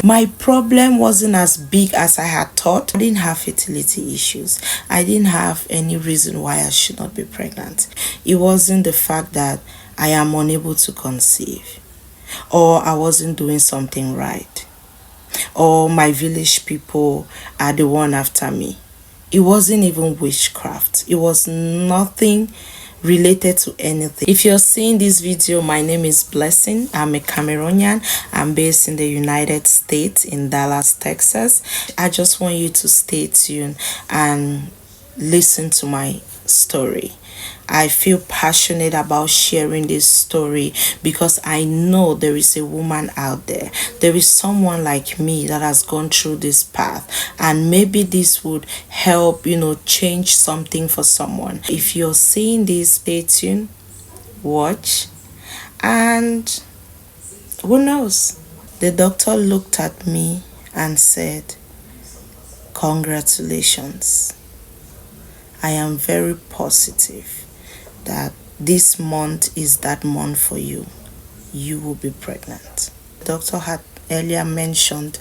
My problem wasn't as big as I had thought. I didn't have fertility issues. I didn't have any reason why I should not be pregnant. It wasn't the fact that I am unable to conceive, or I wasn't doing something right, or my village people are the one after me. It wasn't even witchcraft. It was nothing related to anything. If you're seeing this video, my name is Blessing. I'm a Cameroonian. I'm based in the United States in Dallas, Texas. I just want you to stay tuned and listen to my story. I feel passionate about sharing this story because I know there is a woman out there. There is someone like me that has gone through this path, and maybe this would help, change something for someone. If you're seeing this, stay tuned, watch, and who knows? The doctor looked at me and said, "Congratulations. I am very positive that this month is that month for you. You will be pregnant." The doctor had earlier mentioned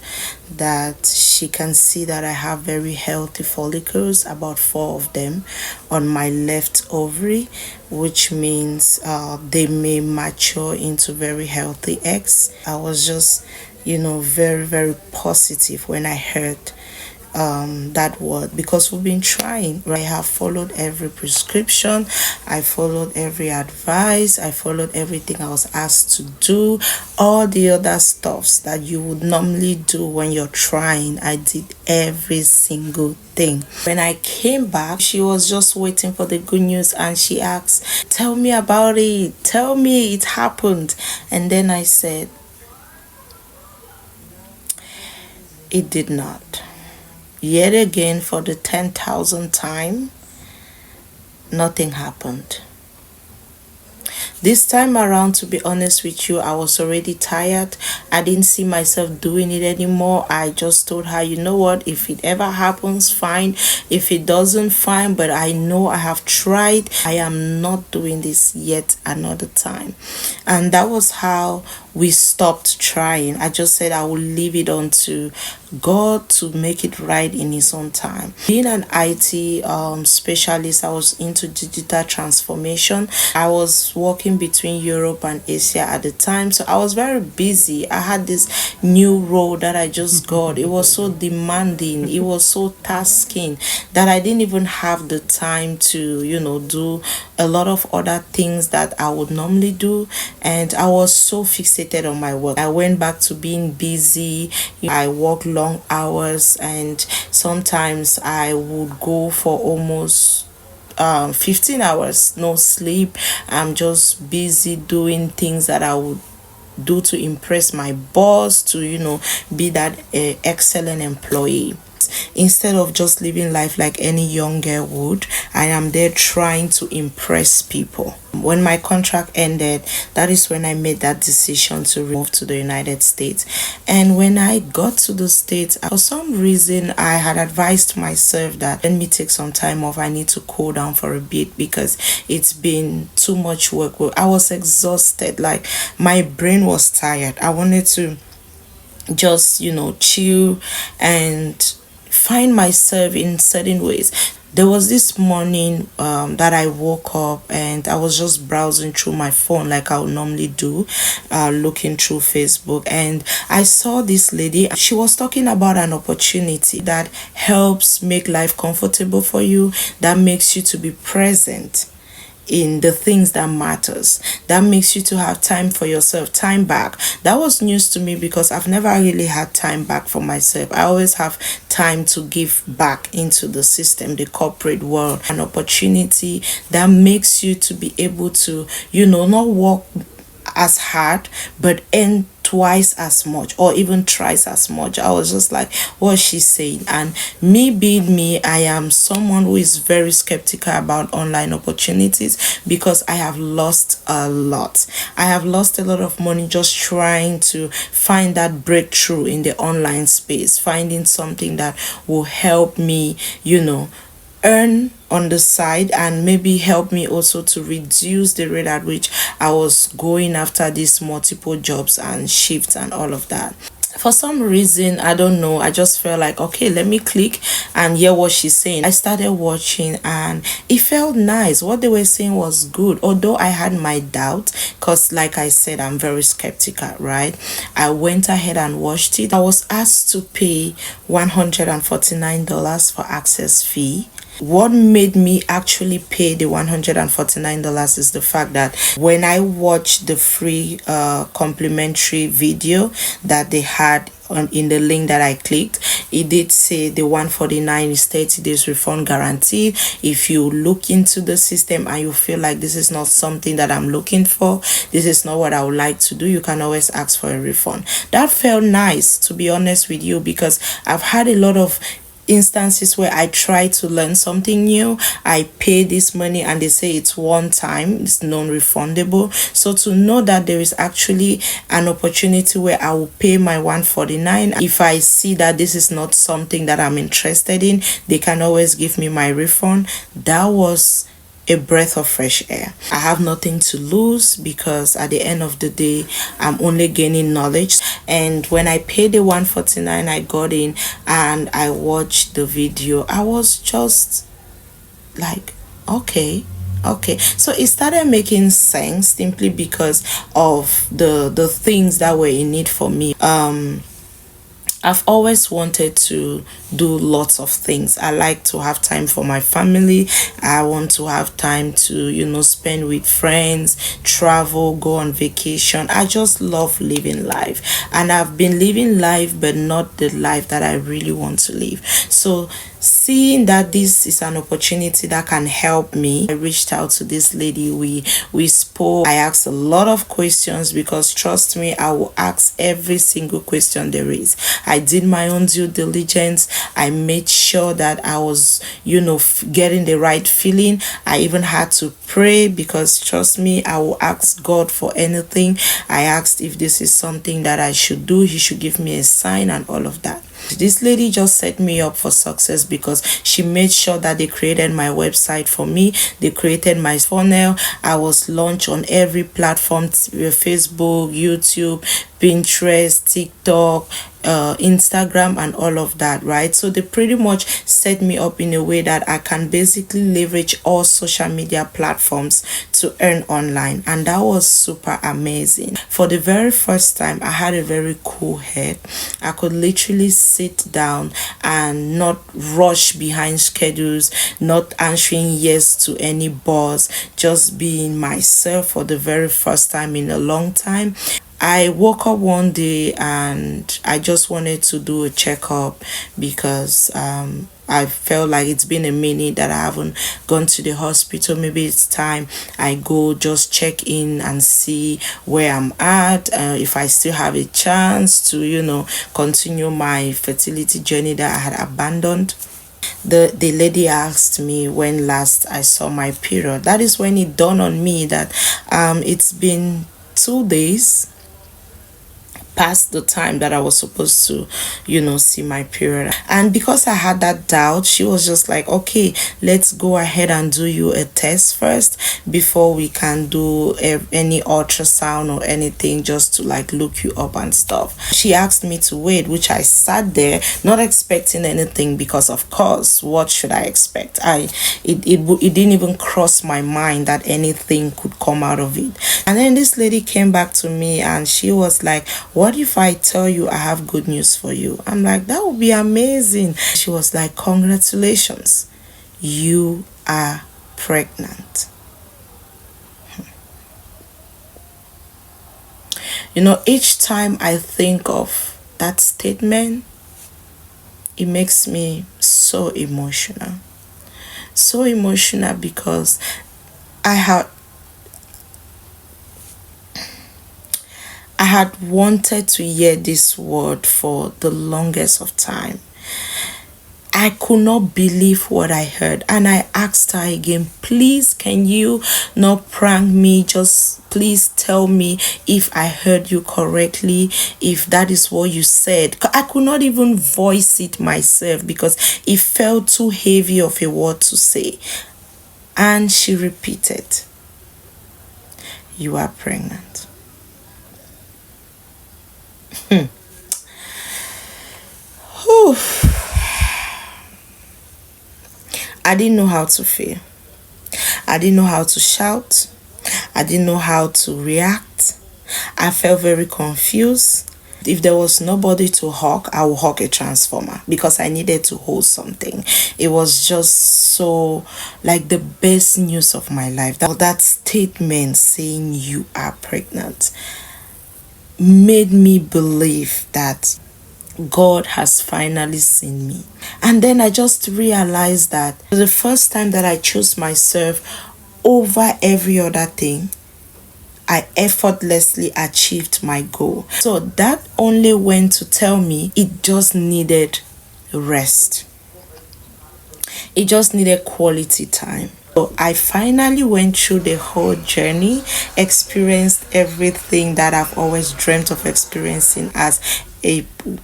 that she can see that I have very healthy follicles, about 4 of them on my left ovary, which means they may mature into very healthy eggs. I was just, very, very positive when I heard that word, because we've been trying. I have followed every prescription, I followed every advice, I followed everything I was asked to do, all the other stuffs that you would normally do when you're trying. I did every single thing. When I came back, she was just waiting for the good news, and she asked, "Tell me about it, tell me it happened." And then I said, "It did not." Yet again, for the 10,000th time, nothing happened. This time around, to be honest with you, I was already tired. I didn't see myself doing it anymore. I just told her, "You know what, if it ever happens, fine. If it doesn't, fine. But I know I have tried. I am not doing this yet another time." And that was how we stopped trying. I just said I will leave it on to God to make it right in His own time. Being an IT specialist, I was into digital transformation. I was working between Europe and Asia at the time, so I was very busy. I had this new role that I just got. It was so demanding, it was so tasking, that I didn't even have the time to do a lot of other things that I would normally do, and I was so fixated on my work. I went back to being busy. I worked long hours, and sometimes I would go for almost 15 hours no sleep. I'm just busy doing things that I would do to impress my boss, to be that excellent employee. Instead of just living life like any young girl would, I am there trying to impress people. When my contract ended, that is when I made that decision to move to the United States. And when I got to the States, for some reason, I had advised myself that let me take some time off. I need to cool down for a bit because it's been too much work. I was exhausted. Like, my brain was tired. I wanted to just, chill and find myself in certain ways. There was this morning that I woke up and I was just browsing through my phone like I would normally do, looking through Facebook, and I saw this lady. She was talking about an opportunity that helps make life comfortable for you, that makes you to be present in the things that matters, that makes you to have time for yourself, time back. That was news to me because I've never really had time back for myself. I always have time to give back into the system, the corporate world. An opportunity that makes you to be able to not work as hard but earn twice as much or even thrice as much. I was just like, what's she saying? And me being me, I am someone who is very skeptical about online opportunities because I have lost a lot. I have lost a lot of money just trying to find that breakthrough in the online space, finding something that will help me, earn on the side and maybe help me also to reduce the rate at which I was going after these multiple jobs and shifts and all of that. For some reason, I don't know, I just felt like, okay, let me click and hear what she's saying. I started watching and it felt nice. What they were saying was good, although I had my doubt, because like I said, I'm very skeptical, right? I went ahead and watched it. I was asked to pay $149 for access fee. What made me actually pay the $149 is the fact that when I watched the free complimentary video that they had in the link that I clicked, it did say the 149 is 30 days refund guarantee. If you look into the system and you feel like this is not something that I'm looking for, this is not what I would like to do, you can always ask for a refund. That felt nice, to be honest with you, because I've had a lot of instances where I try to learn something new, I pay this money and they say it's one time, it's non-refundable. So to know that there is actually an opportunity where I will pay my 149, if I see that this is not something that I'm interested in, they can always give me my refund. That was a breath of fresh air. I have nothing to lose because at the end of the day, I'm only gaining knowledge. And when I paid the 149, I got in and I watched the video. I was just like, okay, so it started making sense simply because of the things that were in it for me. I've always wanted to do lots of things. I like to have time for my family. I want to have time to, spend with friends, travel, go on vacation. I just love living life. And I've been living life, but not the life that I really want to live. So seeing that this is an opportunity that can help me, I reached out to this lady. We spoke. I asked a lot of questions because trust me, I will ask every single question there is. I did my own due diligence. I made sure that I was, getting the right feeling. I even had to pray because trust me, I will ask God for anything. I asked if this is something that I should do. He should give me a sign and all of that. This lady just set me up for success because she made sure that they created my website for me. They created my funnel. I was launched on every platform, Facebook, YouTube, Pinterest, TikTok, Instagram and all of that, right? So they pretty much set me up in a way that I can basically leverage all social media platforms to earn online, and that was super amazing. For the very first time, I had a very cool head. I could literally sit down and not rush behind schedules, not answering yes to any boss, just being myself for the very first time in a long time. I woke up one day and I just wanted to do a checkup because I felt like it's been a minute that I haven't gone to the hospital. Maybe it's time I go just check in and see where I'm at, if I still have a chance to, continue my fertility journey that I had abandoned. The lady asked me when last I saw my period. That is when it dawned on me that it's been 2 days past the time that I was supposed to, see my period. And because I had that doubt, she was just like, okay, let's go ahead and do you a test first before we can do any ultrasound or anything, just to like look you up and stuff. She asked me to wait, which I sat there not expecting anything because of course, what should I expect? It didn't even cross my mind that anything could come out of it. And then this lady came back to me and she was like, what if I tell you I have good news for you? I'm like, that would be amazing. She was like, congratulations, you are pregnant. Each time I think of that statement, it makes me so emotional. So emotional because I had wanted to hear this word for the longest of time. I could not believe what I heard, and I asked her again, please, can you not prank me? Just please tell me if I heard you correctly, if that is what you said. I could not even voice it myself because it felt too heavy of a word to say. And she repeated, you are pregnant. Whew. I didn't know how to feel. I didn't know how to shout. I didn't know how to react. I felt very confused. If there was nobody to hug, I would hug a transformer because I needed to hold something. It was just so like the best news of my life. That statement saying you are pregnant made me believe that God has finally seen me. And then I just realized that the first time that I chose myself over every other thing, I effortlessly achieved my goal. So that only went to tell me it just needed rest. It just needed quality time. So I finally went through the whole journey, experienced everything that I've always dreamt of experiencing as a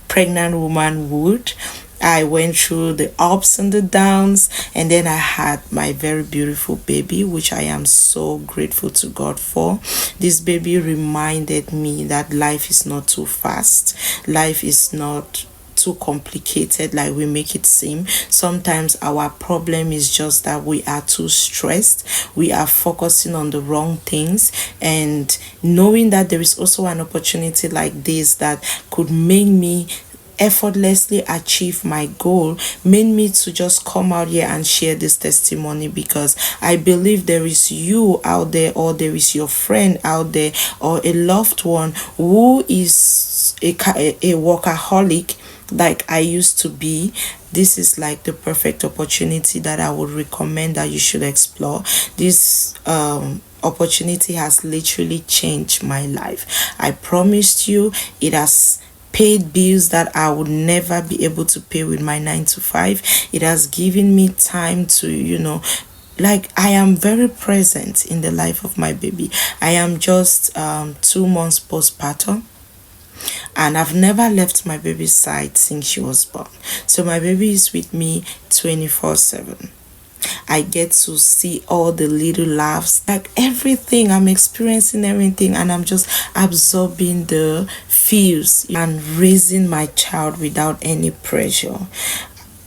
pregnant woman would. I went through the ups and the downs, and then I had my very beautiful baby, which I am so grateful to God for. This baby reminded me that life is not too fast. Life is not too complicated like we make it seem. Sometimes our problem is just that we are too stressed, we are focusing on the wrong things, and knowing that there is also an opportunity like this that could make me effortlessly achieve my goal made me to just come out here and share this testimony, because I believe there is you out there, or there is your friend out there, or a loved one who is a workaholic like I used to be. This is like the perfect opportunity that I would recommend that you should explore. This opportunity has literally changed my life. I promised you, it has paid bills that I would never be able to pay with my 9 to 5. It has given me time to, like, I am very present in the life of my baby. I am just 2 months postpartum, and I've never left my baby's side since she was born. So my baby is with me 24/7. I get to see all the little laughs, like everything. I'm experiencing everything, and I'm just absorbing the feels and raising my child without any pressure,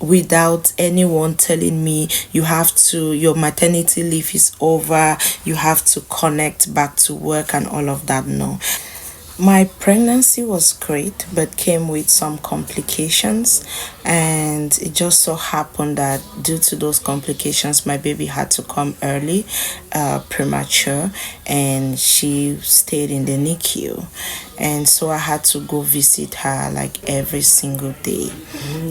without anyone telling me your maternity leave is over, you have to connect back to work and all of that. No. My pregnancy was great, but came with some complications, and it just so happened that due to those complications, my baby had to come early, premature, and she stayed in the NICU. And so I had to go visit her like every single day,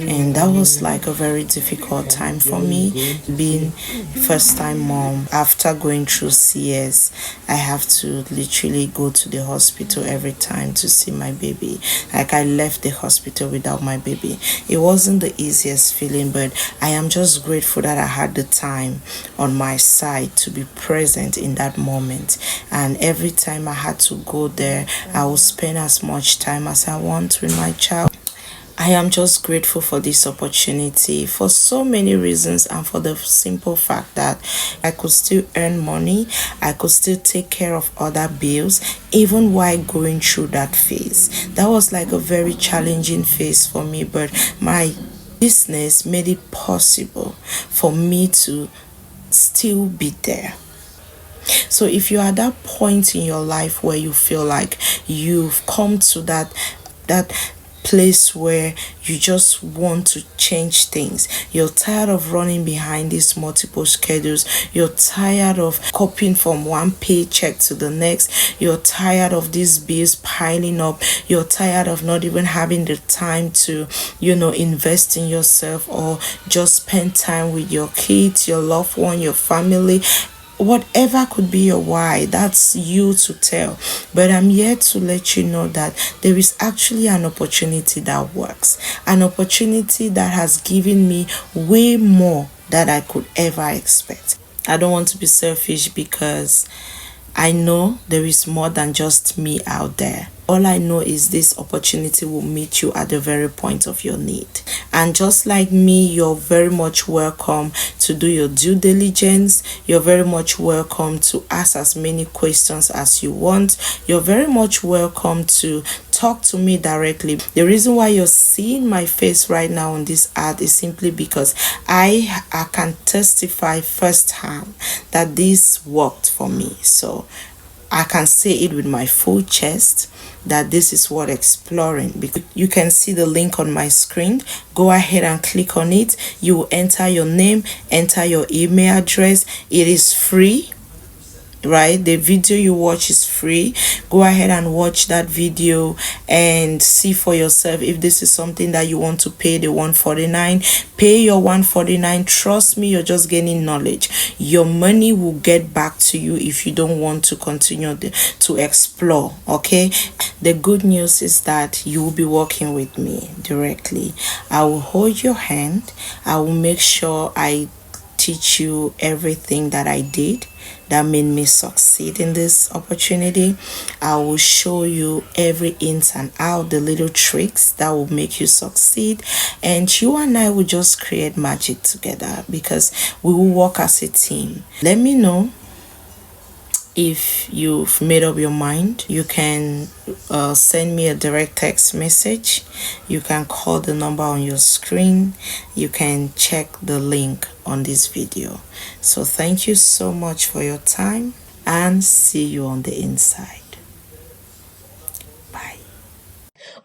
and that was like a very difficult time for me, being first time mom. After going through CS, I have to literally go to the hospital every time to see my baby. Like, I left the hospital without my baby. It wasn't the easiest feeling, but I am just grateful that I had the time on my side to be present in that moment. And every time I had to go there, I would spend as much time as I want with my child. I am just grateful for this opportunity for so many reasons, and for the simple fact that I could still earn money, I could still take care of other bills, even while going through that phase. That was like a very challenging phase for me, but my business made it possible for me to still be there. So if you're at that point in your life where you feel like you've come to that place where you just want to change things, you're tired of running behind these multiple schedules, you're tired of copying from one paycheck to the next, you're tired of these bills piling up, you're tired of not even having the time to invest in yourself, or just spend time with your kids, your loved one, your family. whatever could be your why, that's you to tell. But I'm here to let you know that there is actually an opportunity that works, an opportunity that has given me way more than I could ever expect. I don't want to be selfish because I know there is more than just me out there. All I know is this opportunity will meet you at the very point of your need. And just like me, you're very much welcome to do your due diligence. You're very much welcome to ask as many questions as you want. You're very much welcome to talk to me directly. The reason why you're seeing my face right now on this ad is simply because I can testify firsthand that this worked for me. So I can say it with my full chest that this is what exploring. Because you can see the link on my screen. Go ahead and click on it. You will enter your name, enter your email address. It is free, right? The video you watch is free. Go ahead and watch that video and see for yourself if this is something that you want to pay the 149. Pay your 149. Trust me, you're just gaining knowledge. Your money will get back to you if you don't want to continue to explore. Okay, the good news is that you will be working with me directly. I will hold your hand. I will make sure I teach you everything that I did that made me succeed in this opportunity. I will show you every ins and out, the little tricks that will make you succeed, and you and I will just create magic together because we will work as a team. Let me know if you've made up your mind. You can send me a direct text message. You can call the number on your screen. You can check the link on this video. So thank you so much for your time and see you on the inside. Bye.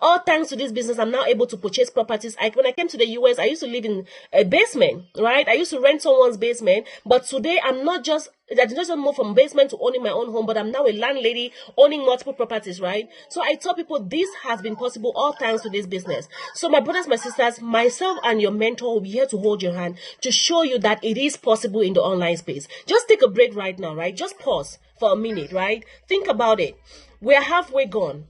All thanks to this business, I'm now able to purchase properties. When I came to the US, I used to live in a basement, right? I used to rent someone's basement. But today, I did not move from basement to owning my own home, but I'm now a landlady owning multiple properties, right? So I tell people this has been possible all thanks to this business. So my brothers, my sisters, myself and your mentor will be here to hold your hand to show you that it is possible in the online space. Just take a break right now, right? Just pause for a minute, right? Think about it. We're halfway gone.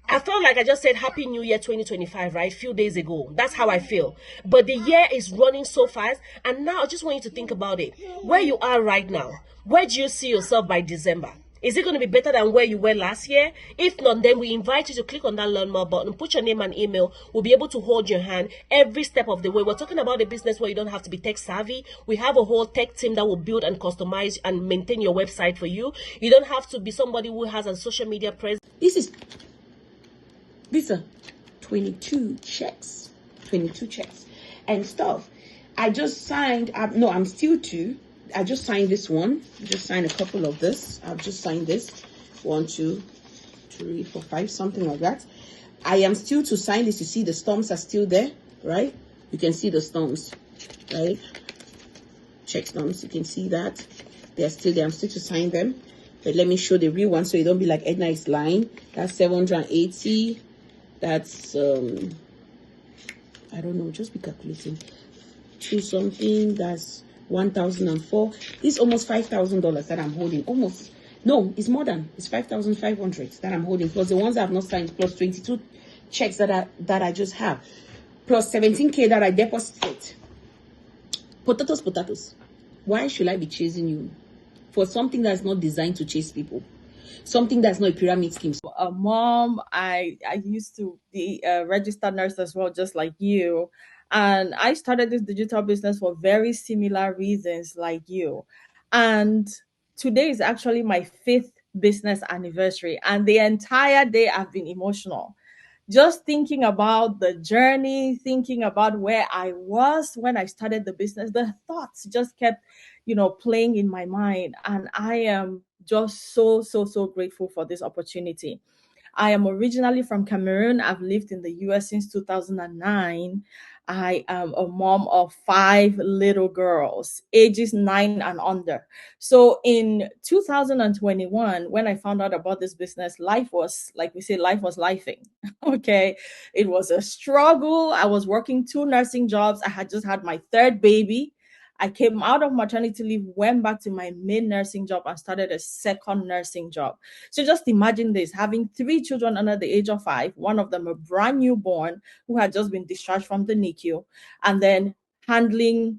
I felt like I just said Happy New Year 2025, right? A few days ago. That's how I feel. But the year is running so fast. And now I just want you to think about it. Where you are right now, where do you see yourself by December? Is it going to be better than where you were last year? If not, then we invite you to click on that Learn More button, put your name and email. We'll be able to hold your hand every step of the way. We're talking about a business where you don't have to be tech savvy. We have a whole tech team that will build and customize and maintain your website for you. You don't have to be somebody who has a social media presence. These are 22 checks and stuff. I just signed, no, I'm still two. I just signed this one. Just signed a couple of this. I've just signed this. 1, 2, 3, 4, 5, something like that. I am still to sign this. You see the stumps are still there, right? You can see the stumps, right? Check stumps, you can see that. They're still there. I'm still to sign them. But let me show the real one so you don't be like Edna is lying. That's 780. That's I don't know, just be calculating. 2 something, that's 1,004. This is almost $5,000 that I'm holding. Almost. No, it's more than. It's 5,500 that I'm holding. Plus the ones I have not signed. Plus 22 checks that I just have. Plus 17K that I deposited. Potatoes. Why should I be chasing you for something that's not designed to chase people? Something that's not a pyramid scheme. A mom, I used to be a registered nurse as well, just like you. And I started this digital business for very similar reasons like you. And today is actually my 5th business anniversary. And the entire day I've been emotional. Just thinking about the journey, thinking about where I was when I started the business, the thoughts just kept, playing in my mind. And I am just so grateful for this opportunity. I am originally from Cameroon. I've lived in the US since 2009. I am a mom of 5 little girls, ages 9 and under. So in 2021, when I found out about this business, life was, like we say, life was lifing. Okay. It was a struggle. I was working 2 nursing jobs. I had just had my 3rd baby. I came out of maternity leave, went back to my main nursing job, and started a second nursing job. So just imagine this, having three children under the age of 5, one of them a brand new born who had just been discharged from the NICU, and then handling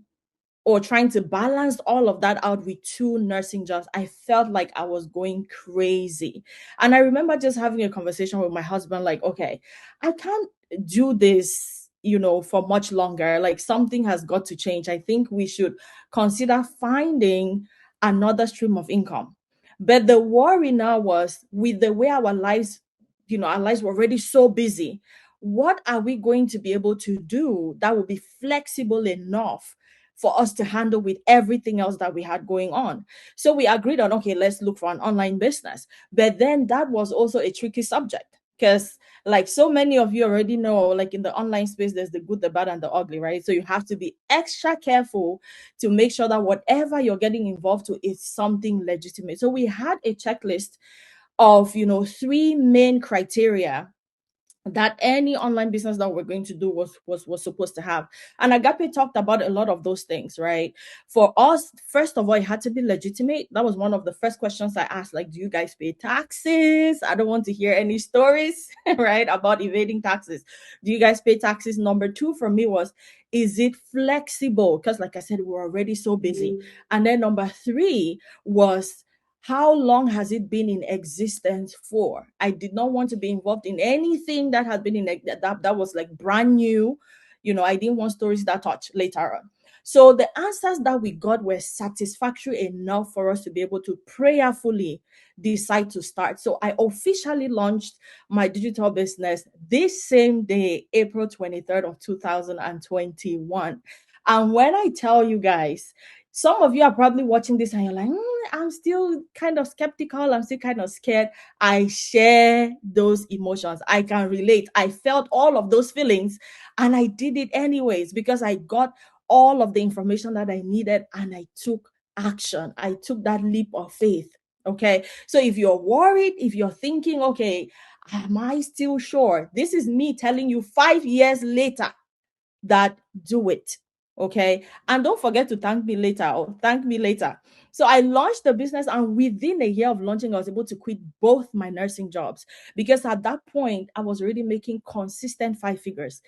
or trying to balance all of that out with two nursing jobs. I felt like I was going crazy. And I remember just having a conversation with my husband, like, okay, I can't do this, for much longer. Like, something has got to change. I think we should consider finding another stream of income. But the worry now was, with the way our lives were already so busy. What are we going to be able to do that will be flexible enough for us to handle with everything else that we had going on? So we agreed on, okay, let's look for an online business. But then that was also a tricky subject, because, like so many of you already know, like in the online space, there's the good, the bad, and the ugly, right? So you have to be extra careful to make sure that whatever you're getting involved to is something legitimate. So we had a checklist of, three main criteria that any online business that we're going to do was supposed to have. And Agape talked about a lot of those things, right? For us, first of all, it had to be legitimate. That was one of the first questions I asked, like, do you guys pay taxes? I don't want to hear any stories, right, about evading taxes. Do you guys pay taxes? Number two for me was, is it flexible? Because like I said, we're already so busy. And then number three was, how long has it been in existence for? I did not want to be involved in anything that had been that was like brand new. I didn't want stories that touch later on. So the answers that we got were satisfactory enough for us to be able to prayerfully decide to start. So I officially launched my digital business this same day, April 23rd of 2021. And when I tell you guys, some of you are probably watching this and you're like, I'm still kind of skeptical. I'm still kind of scared. I share those emotions. I can relate. I felt all of those feelings and I did it anyways, because I got all of the information that I needed and I took action. I took that leap of faith. Okay. So if you're worried, if you're thinking, okay, am I still sure? This is me telling you 5 years later that do it. Okay. And don't forget to thank me later, or thank me later. So I launched the business, and within a year of launching, I was able to quit both my nursing jobs, because at that point I was already making consistent 5 figures.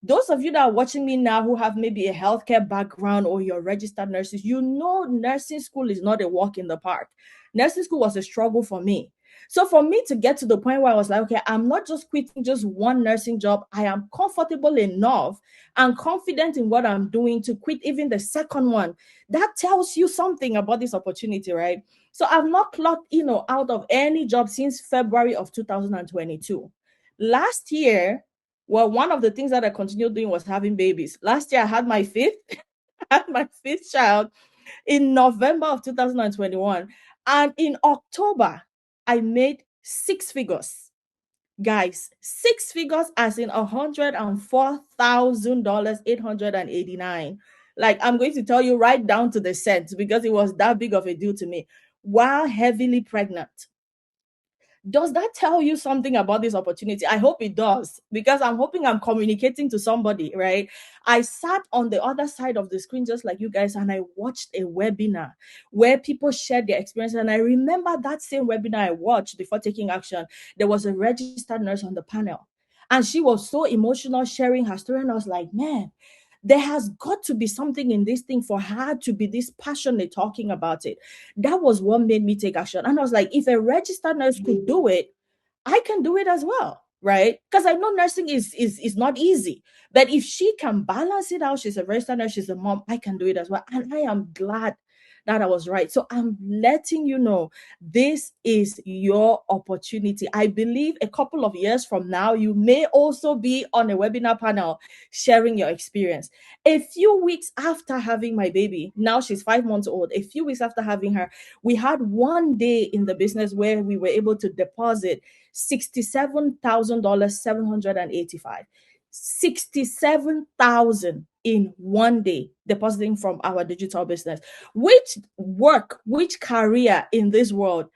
Those of you that are watching me now who have maybe a healthcare background, or you're registered nurses, nursing school is not a walk in the park. Nursing school was a struggle for me. So for me to get to the point where I was like, okay, I'm not just quitting just one nursing job. I am comfortable enough and confident in what I'm doing to quit even the second one. That tells you something about this opportunity, right? So I've not clocked out of any job since February of 2022. Last year, well, one of the things that I continued doing was having babies. Last year, I had my fifth, had my fifth child in November of 2021. And in October, I made 6 figures. Guys, 6 figures, as in $104,000, 889. Like, I'm going to tell you right down to the cent, because it was that big of a deal to me, while heavily pregnant. Does that tell you something about this opportunity? I hope it does, because I'm hoping I'm communicating to somebody, right? I sat on the other side of the screen just like you guys, and I watched a webinar where people shared their experience. And I remember that same webinar I watched before taking action. There was a registered nurse on the panel, and she was so emotional sharing her story. And I was like, man, there has got to be something in this thing for her to be this passionate talking about it. That was what made me take action. And I was like, if a registered nurse could do it, I can do it as well, right? Because I know nursing is not easy. But if she can balance it out, she's a registered nurse, she's a mom, I can do it as well. And I am glad that I was right. So I'm letting you know, this is your opportunity. I believe a couple of years from now, you may also be on a webinar panel sharing your experience. A few weeks after having my baby, now she's 5 months old, a few weeks after having her, we had one day in the business where we were able to deposit $67,000, 785. 67,000 in one day depositing from our digital business. Which career in this world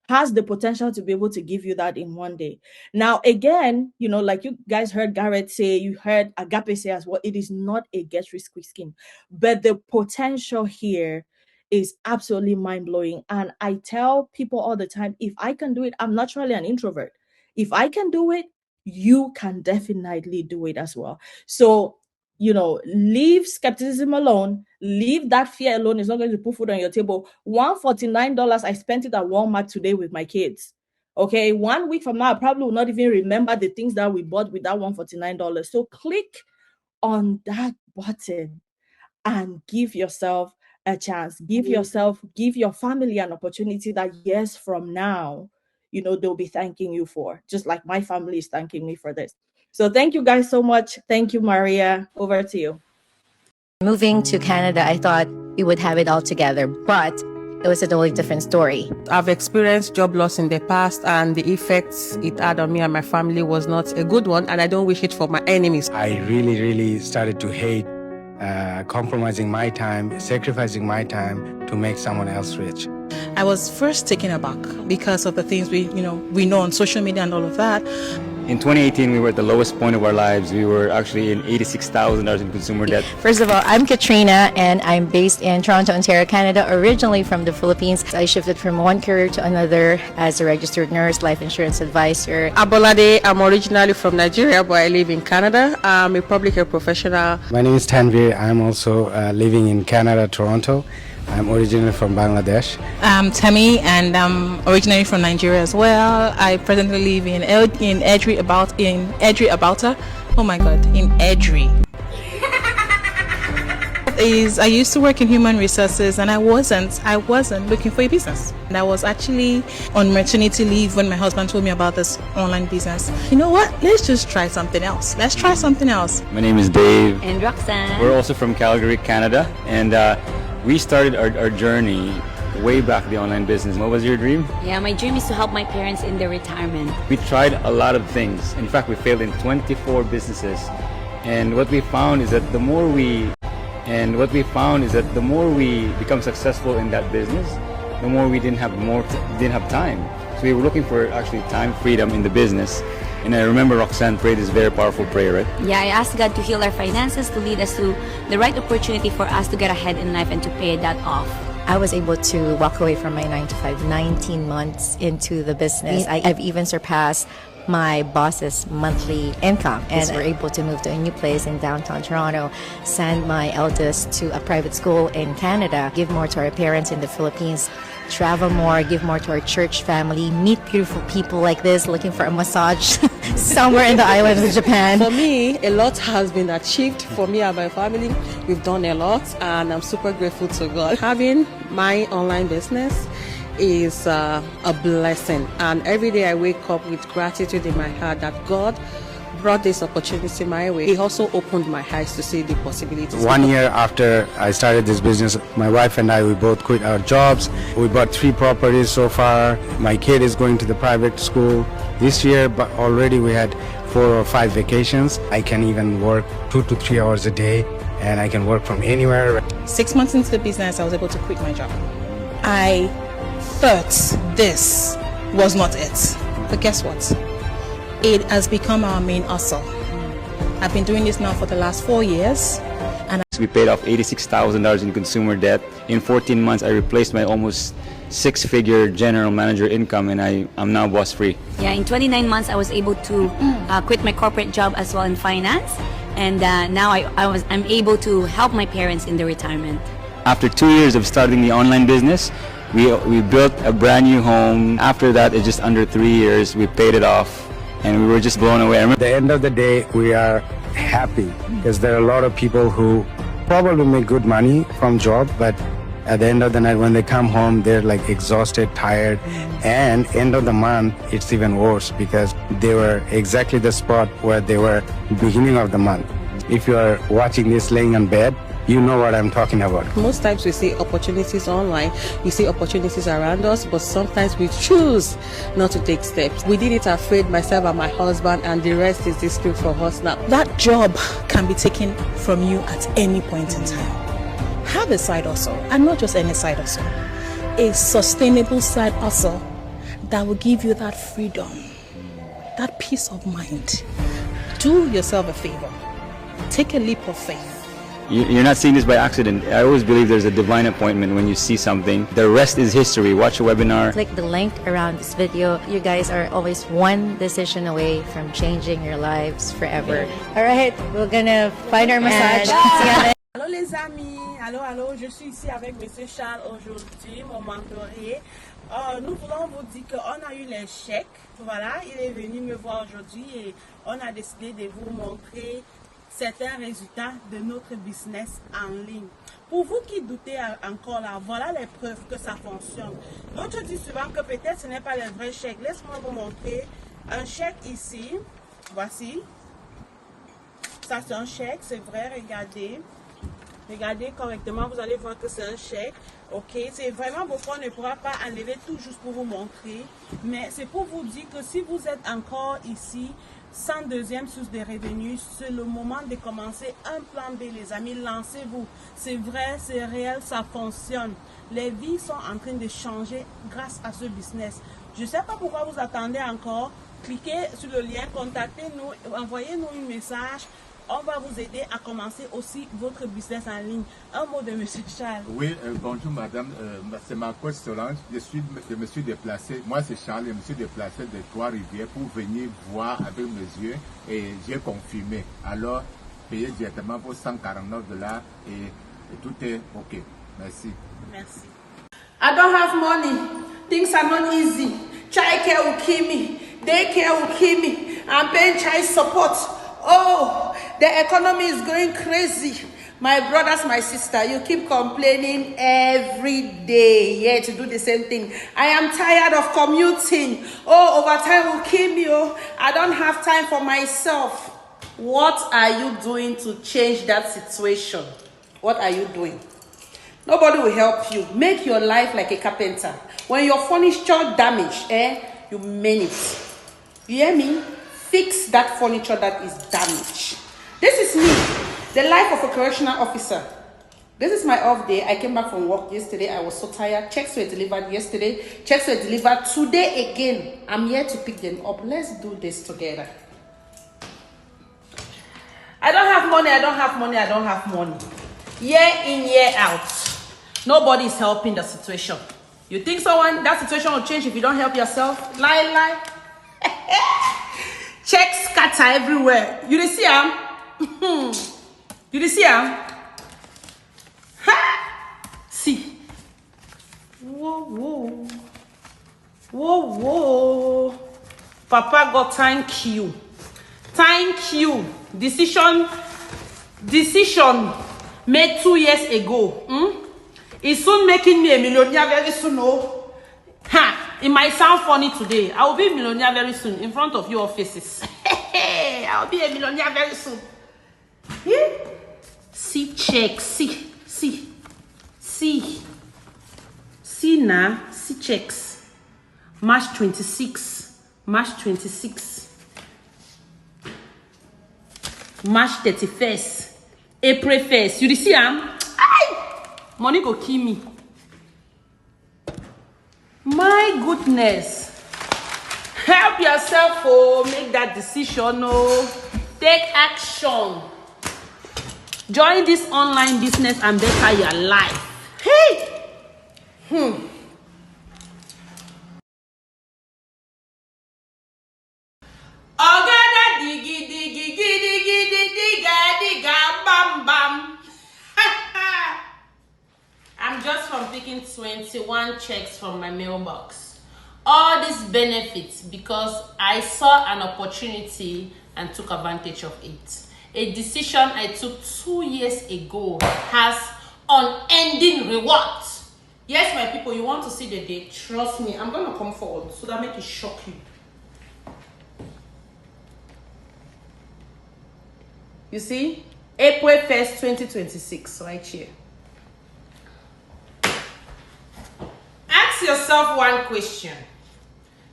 has the potential to be able to give you that in one day. Now, again, like you guys heard Garrett say, you heard Agape say as well, it is not a get rich quick scheme, but the potential here is absolutely mind blowing. And I tell people all the time, if I can do it, I'm naturally an introvert. If I can do it, you can definitely do it as well. So, leave skepticism alone, leave that fear alone. It's not going to put food on your table. $149, I spent it at Walmart today with my kids. Okay, 1 week from now, I probably will not even remember the things that we bought with that $149. So click on that button and give yourself a chance. Give your family an opportunity that years from now, they'll be thanking you for, just like my family is thanking me for this. So thank you guys so much. Thank you, Maria. Over to you. Moving to Canada, I thought we would have it all together, but it was a totally different story. I've experienced job loss in the past, and the effects it had on me and my family was not a good one, and I don't wish it for my enemies. I really started to hate compromising my time, sacrificing my time to make someone else rich. I was first taken aback because of the things we know on social media and all of that. In 2018, we were at the lowest point of our lives. We were actually in $86,000 in consumer debt. First of all, I'm Katrina, and I'm based in Toronto, Ontario, Canada, originally from the Philippines. I shifted from one career to another as a registered nurse, life insurance advisor. Abolade, I'm originally from Nigeria, but I live in Canada. I'm a public health professional. My name is Tanvir. I'm also living in Canada, Toronto. I'm originally from Bangladesh. I'm Tammy, and I'm originally from Nigeria as well. I presently live in Edri Abauta. Oh my God, in Edri. I used to work in human resources, and I wasn't looking for a business. And I was actually on maternity leave when my husband told me about this online business. You know what? Let's just try something else. Let's try something else. My name is Dave. And Roxanne. We're also from Calgary, Canada, and we started our journey way back the online business. What was your dream? Yeah, my dream is to help my parents in their retirement. We tried a lot of things. In fact, we failed in 24 businesses. And what we found is that the more we become successful in that business, the more we didn't have time. So we were looking for actually time freedom in the business. And I remember Roxanne prayed this very powerful prayer, right? Yeah, I asked God to heal our finances, to lead us to the right opportunity for us to get ahead in life and to pay that off. I was able to walk away from my 9-to-5 19 months into the business. I've even surpassed my boss's monthly income, and we're able to move to a new place in downtown Toronto, send my eldest to a private school in Canada, give more to our parents in the Philippines, travel more, give more to our church family, meet beautiful people like this looking for a massage somewhere in the island of Japan. For me, a lot has been achieved for me and my family. We've done a lot, and I'm super grateful to God. Having my online business is a blessing, and every day I wake up with gratitude in my heart that God brought this opportunity my way. He also opened my eyes to see the possibilities. 1 year after I started this business, my wife and I, we both quit our jobs. We bought 3 properties so far. My kid is going to the private school this year, but already we had 4 or 5 vacations. I can even work 2 to 3 hours a day, and I can work from anywhere. 6 months into the business, I was able to quit my job. I thought this was not it, but guess what? It has become our main hustle. I've been doing this now for the last 4 years, and We paid off $86,000 in consumer debt. In 14 months, I replaced my almost 6-figure general manager income, and I'm now boss free. Yeah, in 29 months, I was able to quit my corporate job as well in finance, and now I'm able to help my parents in their retirement. After 2 years of starting the online business, we built a brand new home. After that, it's just under 3 years, we paid it off, and we were just blown away. At the end of the day, we are happy because there are a lot of people who probably make good money from job, but at the end of the night when they come home, they're like exhausted, tired, and end of the month, it's even worse because they were exactly the spot where they were beginning of the month. If you are watching this laying on bed, you know what I'm talking about. Most times we see opportunities online, we see opportunities around us, but sometimes we choose not to take steps. We did it afraid, myself and my husband, and the rest is history for us now. that job can be taken from you at any point in time. Have a side hustle, and not just any side hustle, a sustainable side hustle that will give you that freedom, that peace of mind. Do yourself a favor. Take a leap of faith. You're not seeing this by accident. I always believe there's a divine appointment when you see something. The rest is history. Watch the webinar. Click the link around this video. You guys are always one decision away from changing your lives forever. All right, we're gonna find our massage. See you on Allô les amis, allô, je suis ici avec Monsieur Charles aujourd'hui, mon mentoré. Nous voulons vous dire qu'on a eu les chèques, voilà, il est venu me voir aujourd'hui et on a décidé de vous montrer certains résultats de notre business en ligne. Pour vous qui doutez encore là, voilà les preuves que ça fonctionne. D'autres disent souvent que peut-être ce n'est pas le vrai chèque. Laisse-moi vous montrer un chèque ici, voici. Ça c'est un chèque, c'est vrai, regardez. Regardez correctement, vous allez voir que c'est un chèque. Ok, c'est vraiment beaucoup, on ne pourra pas enlever tout juste pour vous montrer. Mais c'est pour vous dire que si vous êtes encore ici, sans deuxième source de revenus, c'est le moment de commencer un plan B, les amis. Lancez-vous. C'est vrai, c'est réel, ça fonctionne. Les vies sont en train de changer grâce à ce business. Je ne sais pas pourquoi vous attendez encore. Cliquez sur le lien, contactez-nous, envoyez-nous un message. On va vous aider à commencer aussi votre business en ligne. Un mot de M. Charles. Oui, bonjour madame, c'est ma coach Solange. Je me suis déplacé, moi c'est Charles, je me suis déplacé de Trois-Rivières pour venir voir avec mes yeux et j'ai confirmé. Alors, payé directement pour $149 et tout est ok. Merci. Merci. I don't have money. Things are not easy. Child care will kill me. Daycare will kill me. I'm paying child support. Oh, the economy is going crazy. My brothers, my sister, you keep complaining every day, yeah, to do the same thing. I am tired of commuting. Oh, overtime will kill me. Oh, I don't have time for myself. What are you doing to change that situation? What are you doing? Nobody will help you. Make your life like a carpenter. When your furniture damage, you mend it. You hear me? Fix that furniture that is damaged. This is me, the life of a correctional officer. This is my off day. I came back from work yesterday. I was so tired. Checks were delivered yesterday. Checks were delivered today again. I'm here to pick them up. Let's do this together. I don't have money. I don't have money. I don't have money. Year in, year out. Nobody is helping the situation. You think that situation will change if you don't help yourself? Lie. Checks scatter everywhere. You see him? You see him? Ha! See. Whoa. Papa God, thank you. Thank you. Decision made 2 years ago. It's soon making me a millionaire very soon. Oh. Ha! It might sound funny today. I will be a millionaire very soon in front of your faces. I'll be a millionaire very soon. Yeah? See checks. See now. See checks. March 26. March 31st. April 1st. You see, money go kill me. My goodness. Help yourself, oh, make that decision, oh. Take action. Join this online business and better your life. Hey! Ogada digi digi digi digi diga bam bam. I'm just from picking 21 checks from my mailbox. All these benefits because I saw an opportunity and took advantage of it. A decision I took 2 years ago has unending rewards. Yes, my people, you want to see the day? Trust me, I'm going to come forward so that make it shock you. You see? April 1st, 2026, right here. Ask yourself one question.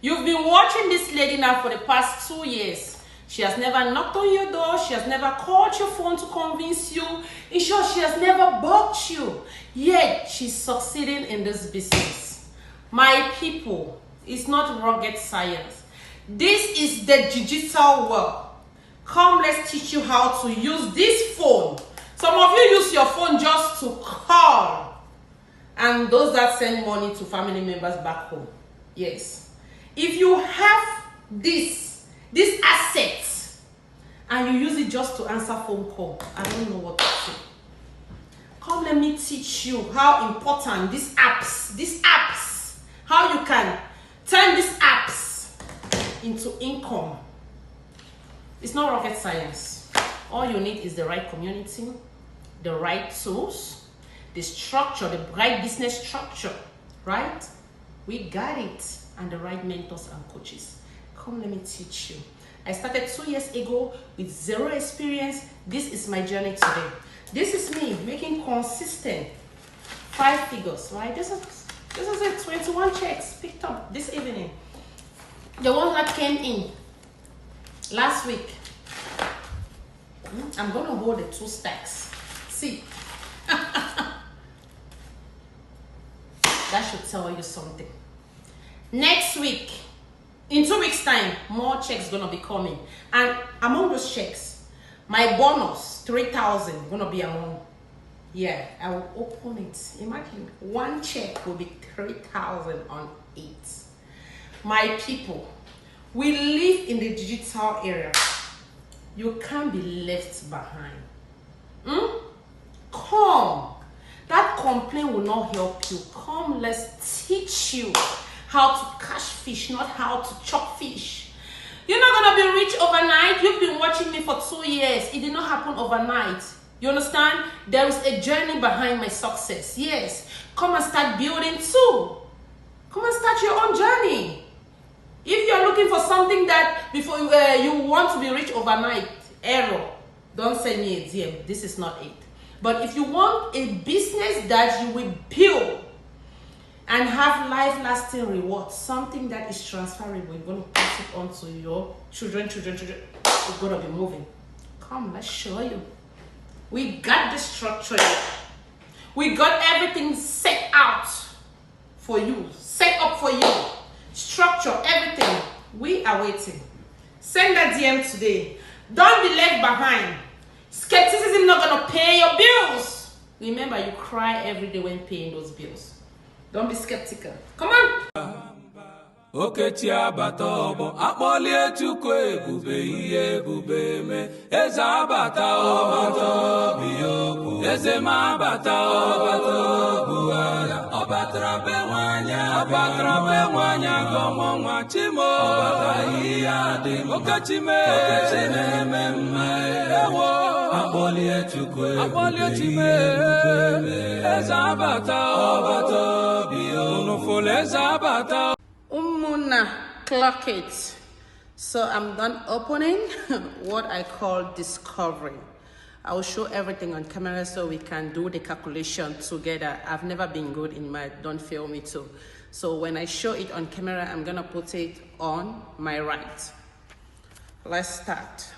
You've been watching this lady now for the past 2 years. She has never knocked on your door. She has never called your phone to convince you. In short, she has never bought you. Yet, she's succeeding in this business. My people, It's not rocket science. This is the digital world. Come, let's teach you how to use this phone. Some of you use your phone just to call. And those that send money to family members back home. Yes. If you have this asset, and you use it just to answer phone call, I don't know what to say. Come, let me teach you how important these apps, how you can turn these apps into income. It's not rocket science. All you need is the right community, the right tools, the structure, the right business structure, right? We got it. And the right mentors and coaches. Come, let me teach you. I started 2 years ago with 0 experience. This is my journey today. This is me making consistent 5 figures, right? This is it, 21 checks picked up this evening. The one that came in last week. I'm gonna hold the 2 stacks. See. That should tell you something. Next week, in 2 weeks time, more checks gonna be coming. And among those checks, my bonus, 3,000, gonna be among. Yeah, I will open it. Imagine, 1 check will be 3,000 on 8. My people, we live in the digital era. You can't be left behind. Come. That complaint will not help you. Come, let's teach you how to catch fish, not how to chop fish. You're not gonna be rich overnight. You've been watching me for 2 years. It did not happen overnight. You understand? There is a journey behind my success. Yes. Come and start building too. Come and start your own journey. If you're looking for something that before you want to be rich overnight, error. Don't send me a DM. This is not it. But if you want a business that you will build and have life-lasting rewards, something that is transferable, you're going to pass it on to your children. You're going to be moving. Come, let's show you. We got this structure here. We got everything set out for you, set up for you, structure, everything. We are waiting. Send that DM today. Don't be left behind. Skepticism not going to pay your bills. Remember, you cry every day when paying those bills. Don't be skeptical. Come on. Okechi abata ọbọ akpọlie Chukwu ebube ihe ebube me eze abata ọbata biyokwu eze ma abata ọbata buhara ọbatara be nwanya gọmọ nwa chimo ọbata ihe adị Okechi na-eme mma ewo akpọlie Chukwu ebube me eze abata ọbata biyokwu unufulu eze abata. Clock it. So I'm done opening what I call discovery. I will show everything on camera so we can do the calculation together. I've never been good in math, don't fail me too. So when I show it on camera, I'm gonna put it on my right. Let's start.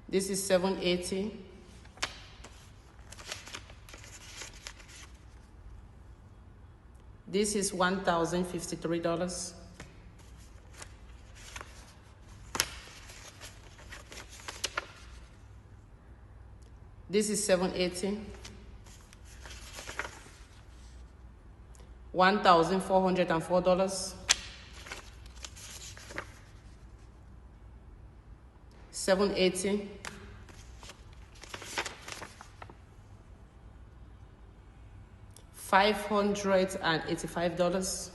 This is 780. This is $1,053. This is 780. $1,404. 780. $585.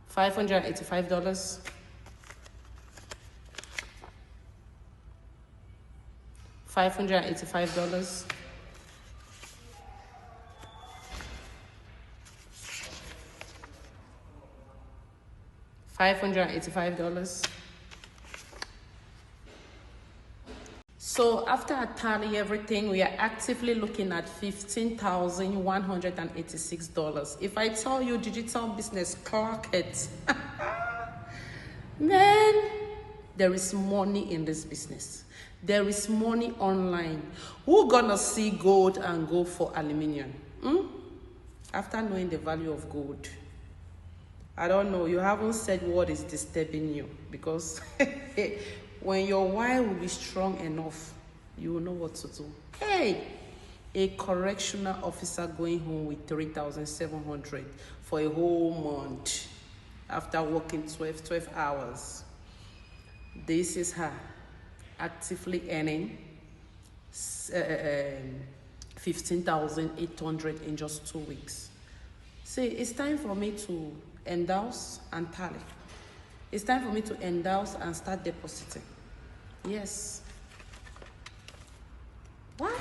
$585. $585. $585. So after I tally everything, we are actively looking at $15,186. If I tell you digital business, clock it. Man, there is money in this business. There is money online. Who gonna see gold and go for aluminium? After knowing the value of gold, I don't know, you haven't said what is disturbing you, because when your why will be strong enough, you will know what to do. Hey, a correctional officer going home with 3,700 for a whole month after working 12 hours. This is her actively earning 15,800 in just 2 weeks. See, it's time for me to endorse and tally. It's time for me to endorse and start depositing. Yes. What?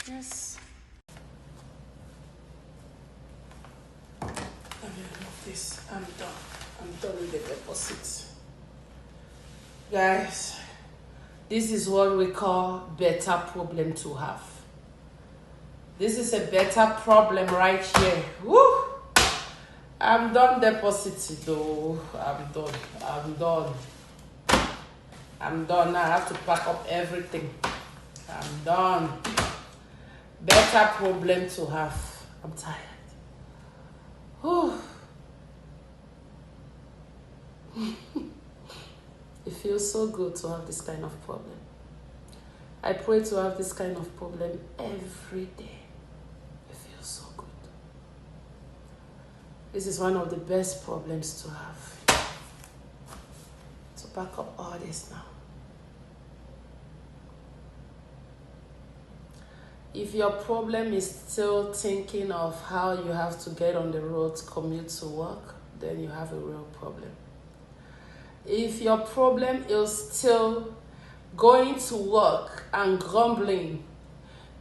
Yes. This, I'm done. I'm done with the deposits. Guys, this is what we call better problem to have. This is a better problem right here. Woo! I'm done depositing though. I'm done. I'm done now. I have to pack up everything. I'm done. Better problem to have. I'm tired. Whew. It feels so good to have this kind of problem. I pray to have this kind of problem every day. It feels so good. This is one of the best problems to have. To back up all this now. If your problem is still thinking of how you have to get on the road to commute to work, then you have a real problem. If your problem is still going to work and grumbling,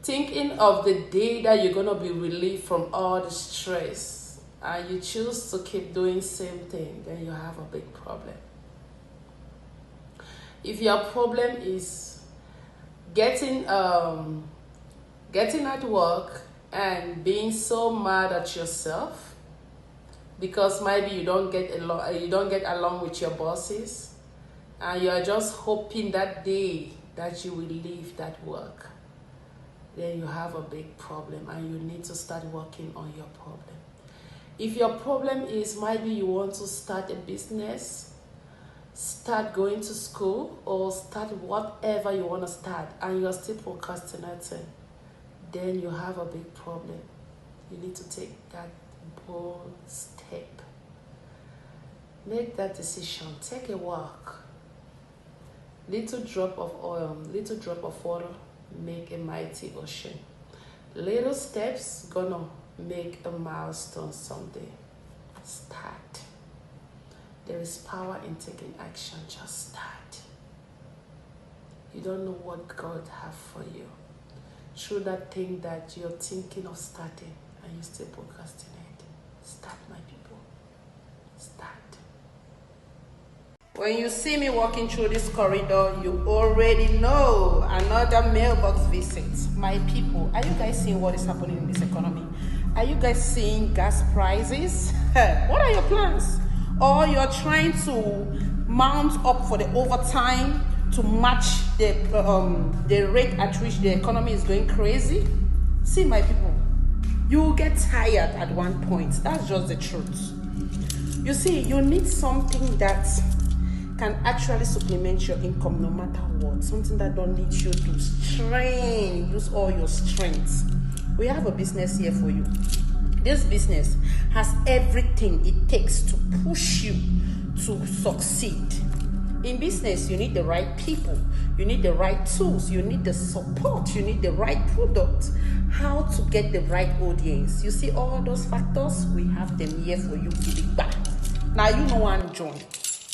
thinking of the day that you're going to be relieved from all the stress, and you choose to keep doing same thing, then you have a big problem. If your problem is getting at work and being so mad at yourself because maybe you don't get along with your bosses, and you are just hoping that day that you will leave that work, then you have a big problem and you need to start working on your problem. If your problem is maybe you want to start a business, start going to school, or start whatever you want to start and you're still procrastinating, then you have a big problem. You need to take that bold step. Make that decision. Take a walk. Little drop of oil, little drop of water, make a mighty ocean. Little steps gonna make a milestone someday. Start. There is power in taking action. Just start. You don't know what God have for you. Through that thing that you're thinking of starting and you still procrastinate. Start, my people. Start. When you see me walking through this corridor, you already know another mailbox visit. My people, are you guys seeing what is happening in this economy? Are you guys seeing gas prices? What are your plans? Or you're trying to mount up for the overtime to match the rate at which the economy is going crazy? See, my people, you will get tired at one point. That's just the truth. You see, you need something that can actually supplement your income no matter what. Something that don't need you to strain, use all your strength. We have a business here for you. This business has everything it takes to push you to succeed. In business, you need the right people, you need the right tools, you need the support, you need the right product, how to get the right audience. You see all those factors, we have them here for you. Now you know one join.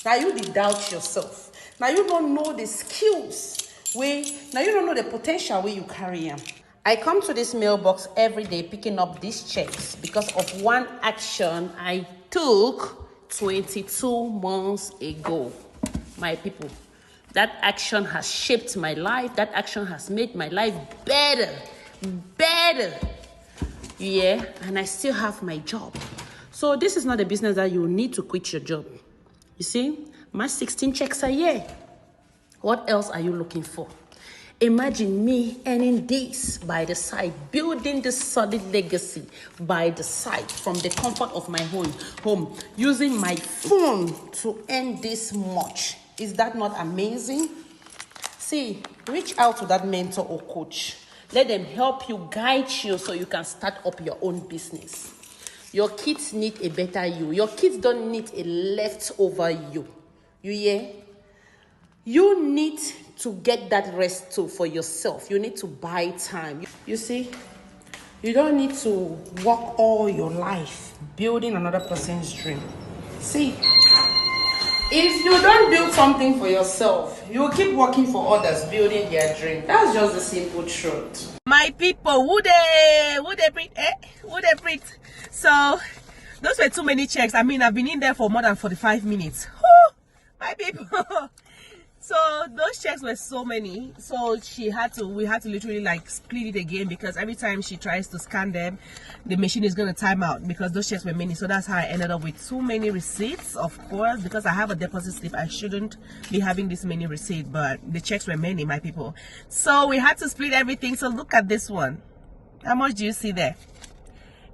Now you doubt yourself. Now you don't know the skills now you don't know the potential where you carry them. I come to this mailbox every day picking up these checks because of one action I took 22 months ago. My people, that action has shaped my life. That action has made my life better. Yeah, and I still have my job. So this is not a business that you need to quit your job. You see, my 16 checks a year. What else are you looking for? Imagine me earning this by the side, building this solid legacy by the side from the comfort of my home, using my phone to earn this much. Is that not amazing? See, reach out to that mentor or coach. Let them help you, guide you so you can start up your own business. Your kids need a better you. Your kids don't need a leftover you. You hear? You need to get that rest too for yourself. You need to buy time. You see, you don't need to work all your life building another person's dream. See, if you don't build something for yourself, you will keep working for others building their dream. That's just the simple truth. My people, would they breathe? Would they breathe? So those were too many checks. I mean, I've been in there for more than 45 minutes. Whew, my people. So those checks were so many. So we had to literally like split it again, because every time she tries to scan them, the machine is going to time out because those checks were many. So that's how I ended up with too many receipts, of course, because I have a deposit slip. I shouldn't be having this many receipts, but the checks were many, my people. So we had to split everything. So look at this one. How much do you see there?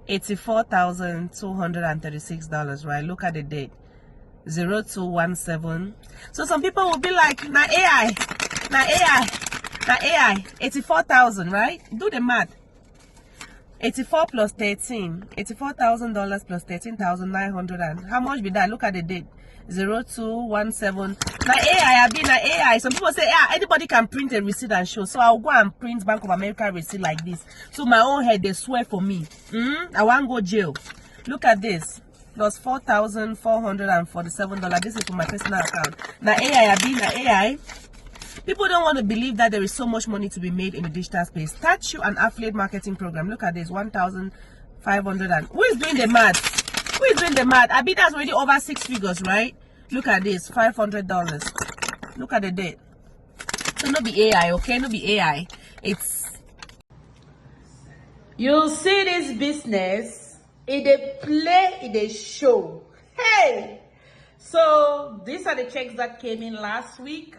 $84,236, right? Look at the date. 0217. So some people will be like, na AI, 84,000, right? Do the math. 84 plus 13, $84,000 plus 13,900, and how much be that? Look at the date. 0217. Na AI, I be na AI. Some people say, yeah, anybody can print a receipt and show. So I'll go and print Bank of America receipt like this. So my own head, they swear for me. I won't go jail. Look at this. Plus $4,447. This is for my personal account. Now AI, AI. People don't want to believe that there is so much money to be made in the digital space. Start you an affiliate marketing program. Look at this, 1,500. And who is doing the math? Who is doing the math? I bet that's already over 6 figures, right? Look at this, $500. Look at the date. So no be AI, okay? No be AI. It's. You see this business. It a play, it a show. Hey! So these are the checks that came in last week.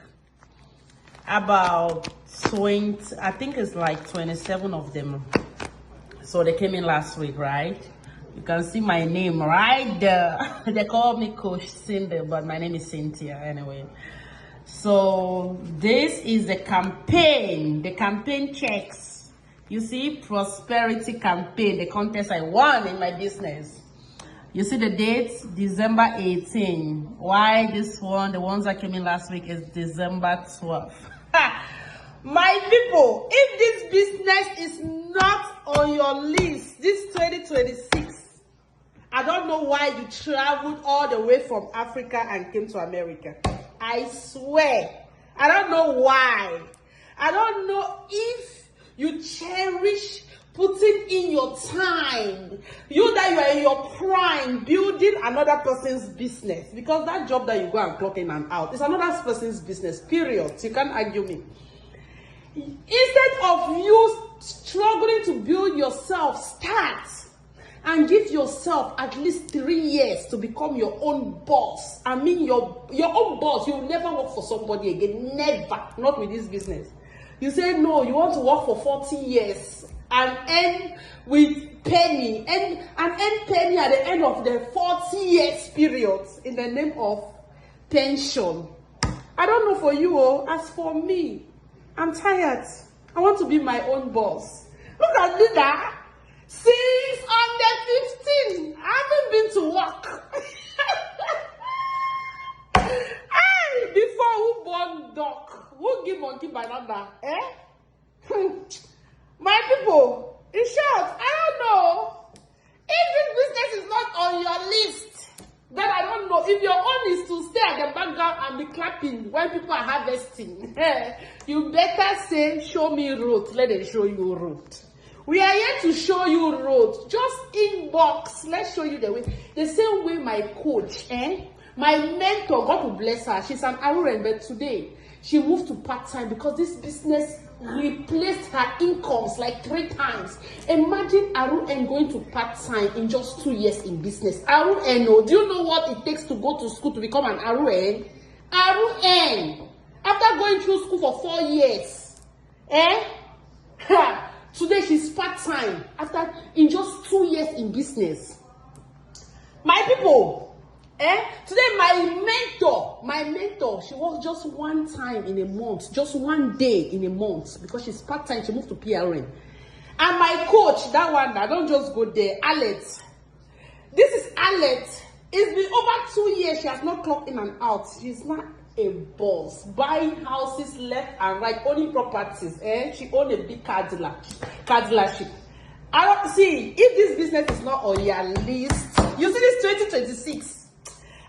About 20, I think it's like 27 of them. So they came in last week, right? You can see my name right there. They call me Coach Cindy, but my name is Cynthia anyway. So this is the campaign checks. You see, prosperity campaign, the contest I won in my business. You see the dates, December 18. Why this one, the ones that came in last week, is December 12. My people, if this business is not on your list, this 2026, I don't know why you traveled all the way from Africa and came to America. I swear, I don't know why. I don't know if you cherish putting in your time. You that you are in your prime building another person's business, because that job that you go and clock in and out is another person's business, period. You can't argue me. Instead of you struggling to build yourself, start and give yourself at least 3 years to become your own boss. I mean your own boss. You will never work for somebody again. Never. Not with this business. You say no, you want to work for 40 years and end with penny and earn penny at the end of the 40 years period in the name of pension. I don't know for you, as for me, I'm tired. I want to be my own boss. Look at Linda. Since on the 15th, I haven't been to work. Hey, before who born duck? Who give monkey banana? My people, in short, I don't know. If this business is not on your list, then I don't know. If your own is to stay at the background and be clapping when people are harvesting, you better say, show me road. Let them show you road. We are here to show you road. Just inbox. Let's show you the way. The same way my coach, my mentor, God will bless her. She's an Aruren, but today She moved to part-time because this business replaced her incomes like 3 times. Imagine Aru N going to part-time in just 2 years in business. Aru N, do you know what it takes to go to school to become an Aru N? Aru N, after going through school for 4 years, today she's part-time after in just 2 years in business. My people, today my mentor, she works just 1 time in a month, just 1 day in a month, because she's part-time. She moved to PRN. And my coach, that one, I don't just go there, Alex. This is Alex. It's been over 2 years. She has not clocked in and out. She's not a boss, buying houses left and right, owning properties. She owns a big car dealership. I don't see if this business is not on your list. You see this 2026.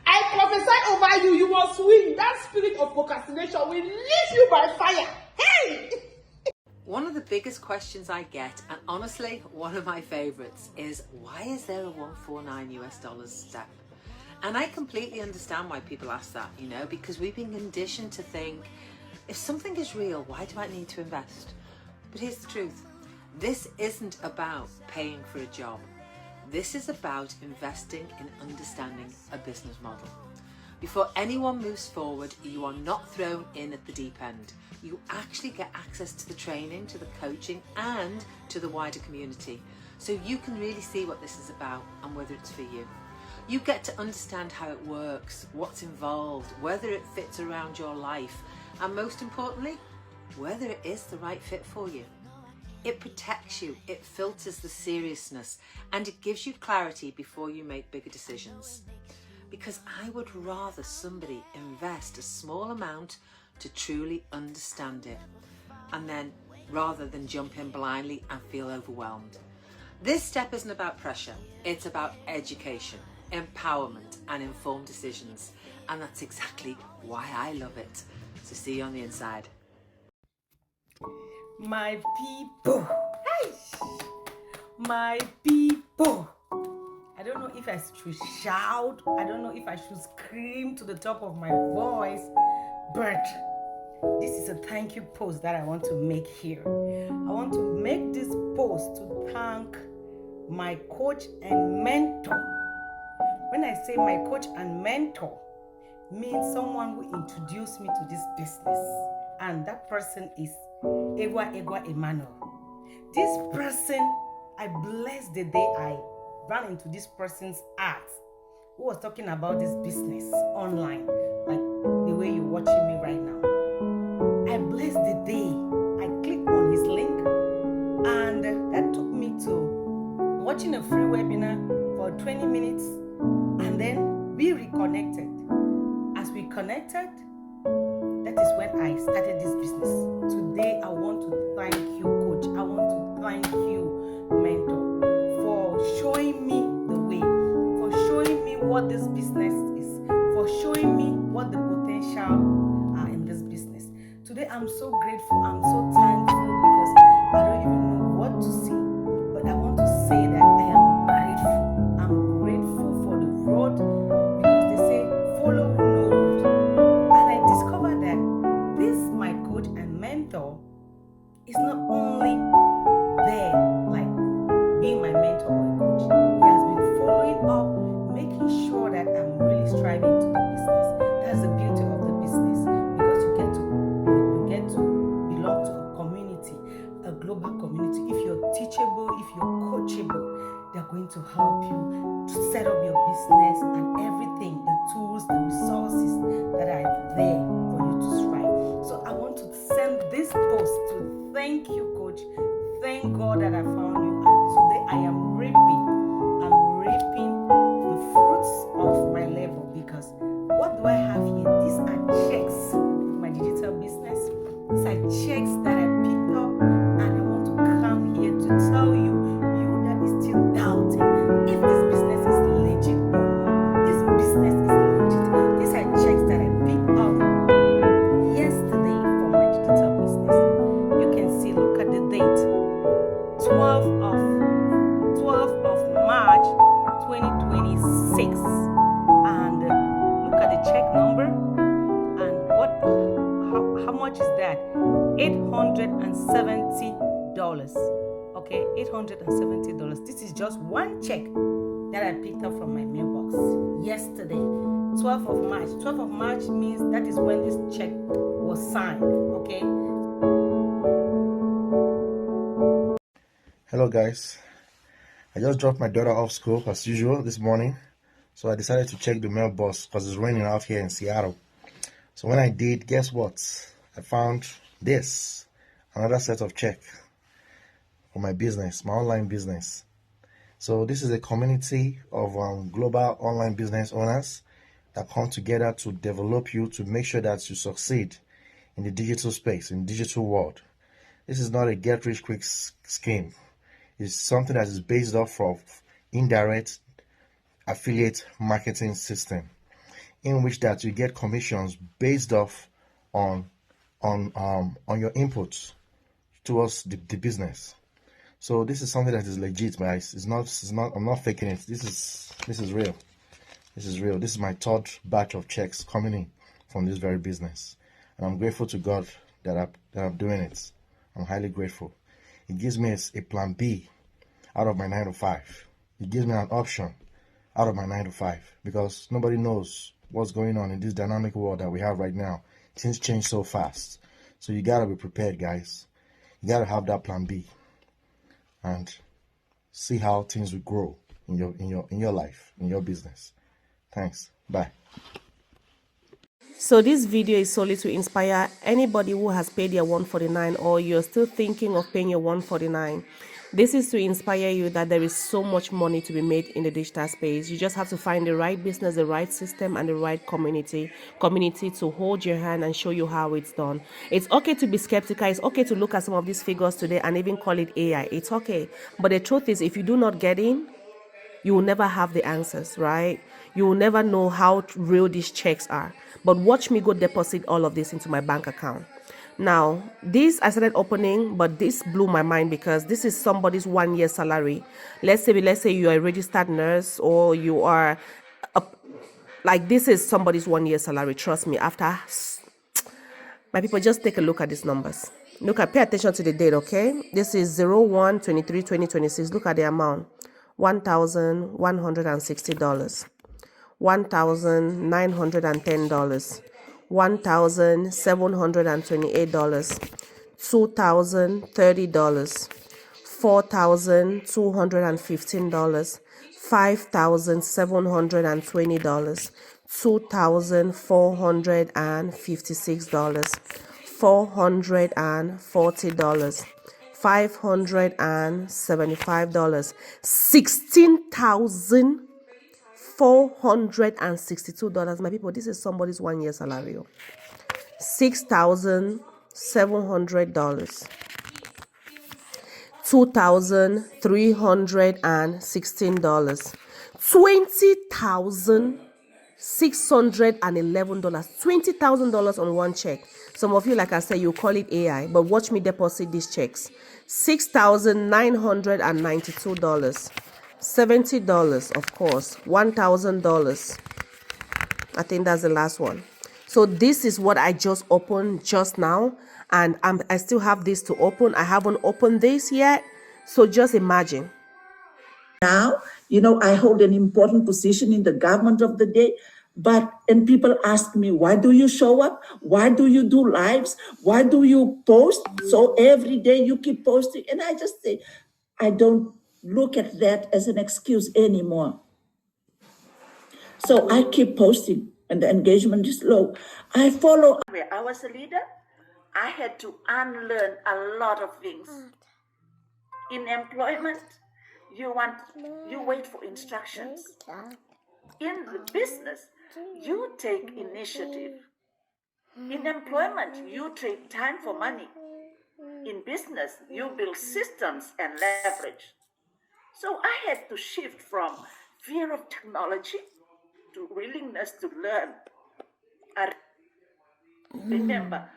I prophesy over you. You must win. That spirit of procrastination will leave you by fire. Hey! One of the biggest questions I get, and honestly, one of my favorites, is why is there a $149 step? And I completely understand why people ask that, because we've been conditioned to think, if something is real, why do I need to invest? But here's the truth. This isn't about paying for a job. This is about investing in understanding a business model. Before anyone moves forward, you are not thrown in at the deep end. You actually get access to the training, to the coaching, and to the wider community. So you can really see what this is about and whether it's for you. You get to understand how it works, what's involved, whether it fits around your life, and most importantly, whether it is the right fit for you. It protects you, it filters the seriousness, and it gives you clarity before you make bigger decisions. Because I would rather somebody invest a small amount to truly understand it, and then rather than jump in blindly and feel overwhelmed. This step isn't about pressure, it's about education, empowerment, and informed decisions. And that's exactly why I love it. So see you on the inside. My people, my people, I don't know if I should shout, I don't know if I should scream to the top of my voice, but this is a thank you post that I want to make here. I want to make this post to thank my coach and mentor. When I say my coach and mentor, means someone who introduced me to this business, and that person is Egwa Emmanuel. This person, I bless the day I ran into this person's art, who was talking about this business online, like the way you're watching me right now. I bless the day I clicked on his link, and that took me to watching a free webinar for 20 minutes, and then we reconnected. As we connected, that is when I started this business. Today, I want to thank you, coach. I want to thank you, mentor, for showing me the way, for showing me what this business is, for showing me what the potential are in this business. Today, I'm so grateful. I'm so thankful because I don't even know what to say, but I want to say that I am grateful. I'm grateful for the road, because they say follow who know road. And I discovered that this, my coach and mentor, is not only there like being my mentor or a coach. He has been following up, making sure that I'm really striving to the business. That's the beauty of the business, because you get to belong to a community, a global community. If you're teachable, if you're coachable, they're going to help you to set up your business and everything, the tools, the resources that are there for you to strive. So I want to send this post to thank you, coach. Thank God that I found you, and today I am reaping. I'm reaping the fruits of my labor, because what do I have here? These are checks for my digital business. These are checks that I picked up, and I want to come here to tell you, you that is still doubting if this business is legit or not. This business is legit. These are checks that I picked up yesterday for my digital business. You can see, look at the date, 12th of March 2026, and look at the check number and how much is that? $870. Okay, $870. This is just one check that I picked up from my mailbox yesterday, 12th of March. 12th of March means that is when this check was signed. Okay. Hello guys, I just dropped my daughter off school as usual this morning, so I decided to check the mailbox because it's raining out here in Seattle. So when I did, guess what? I found this, another set of check for my business, my online business. So this is a community of global online business owners that come together to develop you to make sure that you succeed in the digital space, in the digital world. This is not a get-rich-quick scheme. It's something that is based off of indirect affiliate marketing system, in which that you get commissions based off on your inputs towards the business. So this is something that is legit, guys. It's not. I'm not faking it. This is real. This is real. This is my third batch of checks coming in from this very business, and I'm grateful to God that I'm doing it. I'm highly grateful. It gives me a plan B out of my 9 to 5. It gives me an option out of my 9 to 5 because nobody knows what's going on in this dynamic world that we have right now. Things change so fast, so you gotta be prepared, guys. You gotta have that plan B and see how things will grow in your life, in your business. Thanks. Bye. So this video is solely to inspire anybody who has paid their 149 or you're still thinking of paying your 149. This is to inspire you that there is so much money to be made in the digital space. You just have to find the right business, the right system, and the right community to hold your hand and show you how it's done. It's okay to be skeptical. It's okay to look at some of these figures today and even call it AI. It's okay. But the truth is, if you do not get in, you will never have the answers, right? You will never know how real these checks are. But watch me go deposit all of this into my bank account. Now, this I started opening, but this blew my mind because this is somebody's 1 year salary. Let's say you are a registered nurse or you are like this is somebody's 1 year salary. Trust me. After my people, just take a look at these numbers. Pay attention to the date, okay? This is 01/23/2026. Look at the amount. $1,160, $1,910, $1,728, $2,030, $4,215, $5,720, $2,456, $440, $575, $16,462. My people, this is somebody's 1 year salary. $6,700, $2,316, $20,611, $20,000 on one check. Some of you, like I said, you call it AI, but watch me deposit these checks. $6,992, $70, of course, $1,000. I think that's the last one. So this is what I just opened just now, and I still have this to open. I haven't opened this yet, so just imagine. Now, I hold an important position in the government of the day, and people ask me, why do you show up? Why do you do lives? Why do you post? So every day you keep posting. And I just say, I don't look at that as an excuse anymore. So I keep posting and the engagement is low. I was a leader. I had to unlearn a lot of things. In employment, you wait for instructions. In the business, you take initiative. In employment, you trade time for money. In business, you build systems and leverage. So I had to shift from fear of technology to willingness to learn. I remember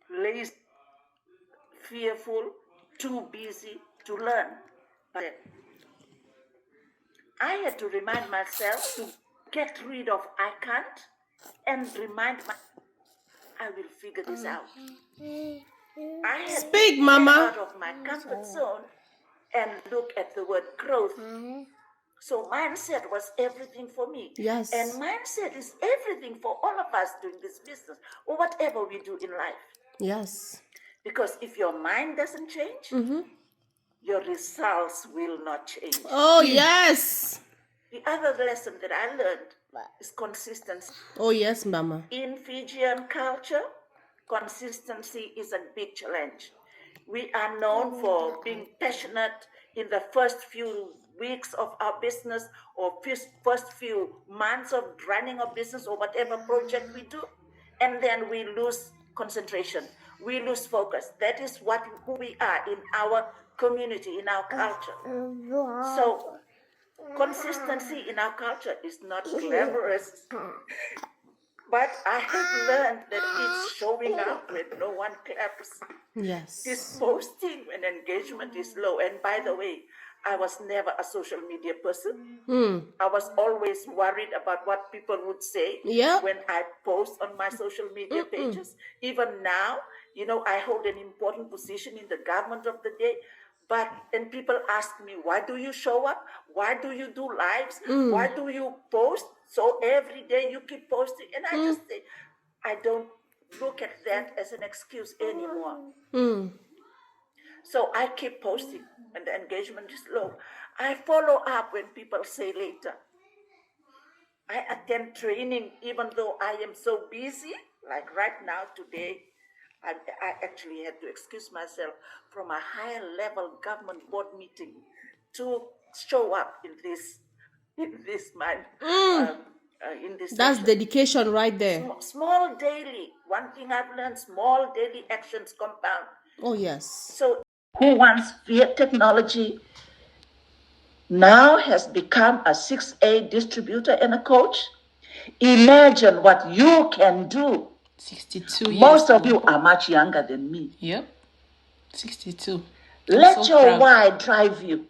lazy, fearful, too busy to learn. But I had to remind myself to get rid of I can't and remind myself, I will figure this out. I had Speak, to Mama. get out of my comfort zone and look at the word growth. So mindset was everything for me. Yes. And mindset is everything for all of us doing this business or whatever we do in life. Yes. Because if your mind doesn't change, your results will not change. Oh, yes. The other lesson that I learned is consistency. Oh, yes, Mama. In Fijian culture, consistency is a big challenge. We are known for being passionate in the first few weeks of our business or first few months of running a business or whatever project we do, and then we lose concentration, we lose focus. That is who we are in our community, in our culture. So consistency in our culture is not glamorous, but I have learned that it's showing up when no one claps. Yes. It's posting when engagement is low. And by the way, I was never a social media person. I was always worried about what people would say when I post on my social media pages. Even now, I hold an important position in the government of the day. And people ask me, why do you show up? Why do you do lives? Why do you post? So every day you keep posting. And I just say, I don't look at that as an excuse anymore. So I keep posting when the engagement is low. I follow up when people say later. I attend training even though I am so busy, like right now today. I actually had to excuse myself from a higher level government board meeting to show up in this That's session. dedication right there. Small daily. One thing I've learned: small daily actions compound. Oh, yes. So, who wants Fiat technology now has become a 6A distributor and a coach? Imagine what you can do. 62 years. Most of you are much younger than me. Yep. 62. Let your why drive you.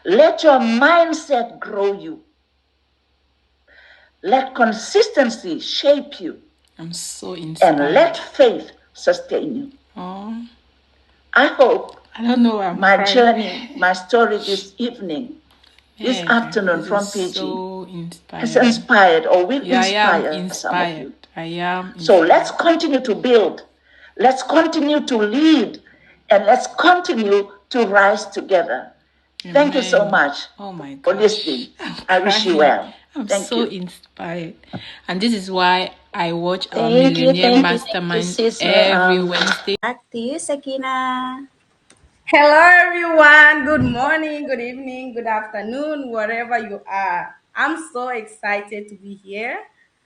Let your mindset grow you. Let consistency shape you. I'm so inspired. And let faith sustain you. Oh. I hope I don't know. My journey, my story this evening, this afternoon from Fiji, so has inspired or will inspire some of you. I am. So let's continue to build. Let's continue to lead. And let's continue to rise together. Amen. Thank you so much for listening. I wish you well. I'm Thank so you. inspired. And this is why I watch our Millionaire Mastermind every Wednesday. Back to you, Sakina. Hello, everyone. Good morning, good evening, good afternoon, wherever you are. I'm so excited to be here.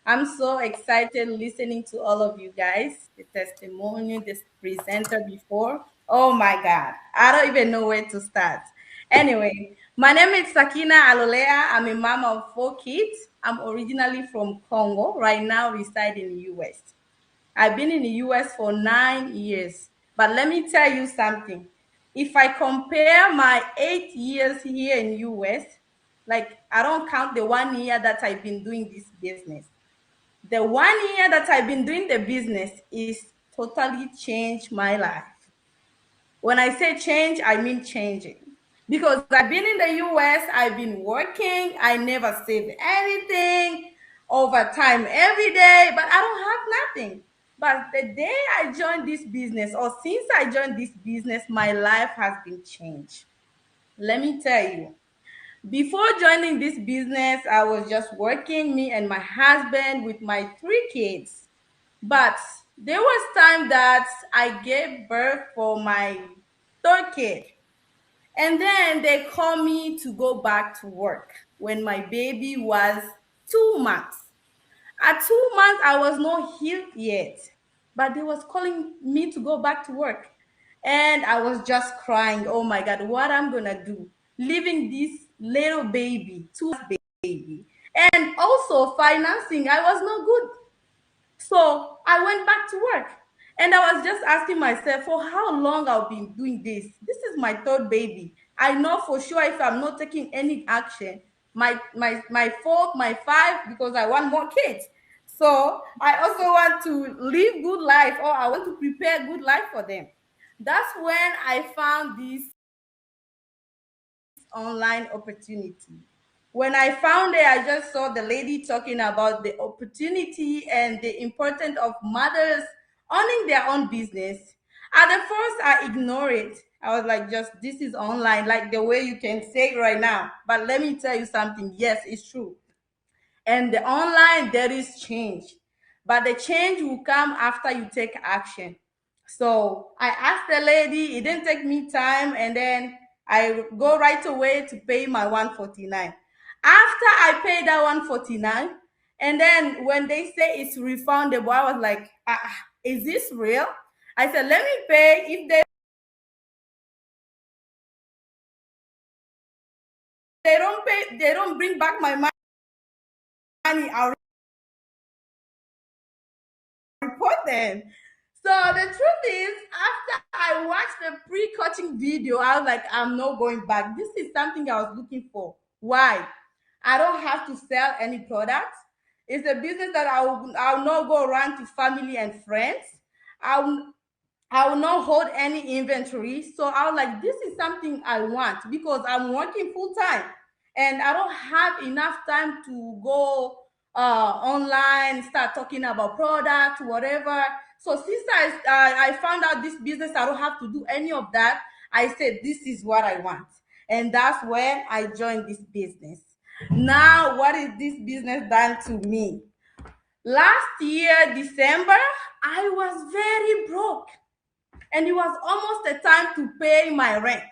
I'm so excited listening to all of you guys, the testimony, this presenter before. Oh my God, I don't even know where to start. Anyway, my name is Sakina Alolea. I'm a mom of 4 kids. I'm originally from Congo, right now reside in the US. I've been in the US for 9 years. But let me tell you something. If I compare my 8 years here in US, like I don't count the 1 year that I've been doing this business. The 1 year that I've been doing the business is totally changed my life. When I say change, I mean changing. Because I've been in the US, I've been working, I never saved anything over time every day, but I don't have nothing. But the day I joined this business, or since I joined this business, my life has been changed. Let me tell you, before joining this business, I was just working, me and my husband with my 3 kids. But there was time that I gave birth for my 3rd kid. And then they called me to go back to work when my baby was 2 months. At 2 months, I was not healed yet, but they was calling me to go back to work. And I was just crying, oh my God, what I'm gonna do? Leaving this little baby, 2 months baby. And also financing, I was not good. So I went back to work. And I was just asking myself, for how long I'll be doing this? This is my 3rd baby. I know for sure if I'm not taking any action, my fork, my five, because I want more kids. So I also want to live good life, or I want to prepare good life for them. That's when I found this online opportunity. When I found it, I just saw the lady talking about the opportunity and the importance of mothers owning their own business. At the first, I ignored it. I was like, just this is online, like the way you can say it right now. But let me tell you something. Yes, it's true. And the online, there is change, but the change will come after you take action. So I asked the lady, it didn't take me time, and then I go right away to pay my 149. After I paid that 149, and then when they say it's refundable, I was like, is this real? I said, let me pay. If they don't pay, they don't bring back my money, I'll report them. So the truth is, after I watched the pre-cutting video, I was like, I'm not going back. This is something I was looking for. Why? I don't have to sell any products. It's a business that I'll not go around to family and friends. I'll I will not hold any inventory. So I was like, this is something I want because I'm working full time and I don't have enough time to go online, start talking about product, whatever. So since I found out this business, I don't have to do any of that. I said, this is what I want. And that's when I joined this business. Now, what is this business done to me? Last year, December, I was very broke and it was almost the time to pay my rent.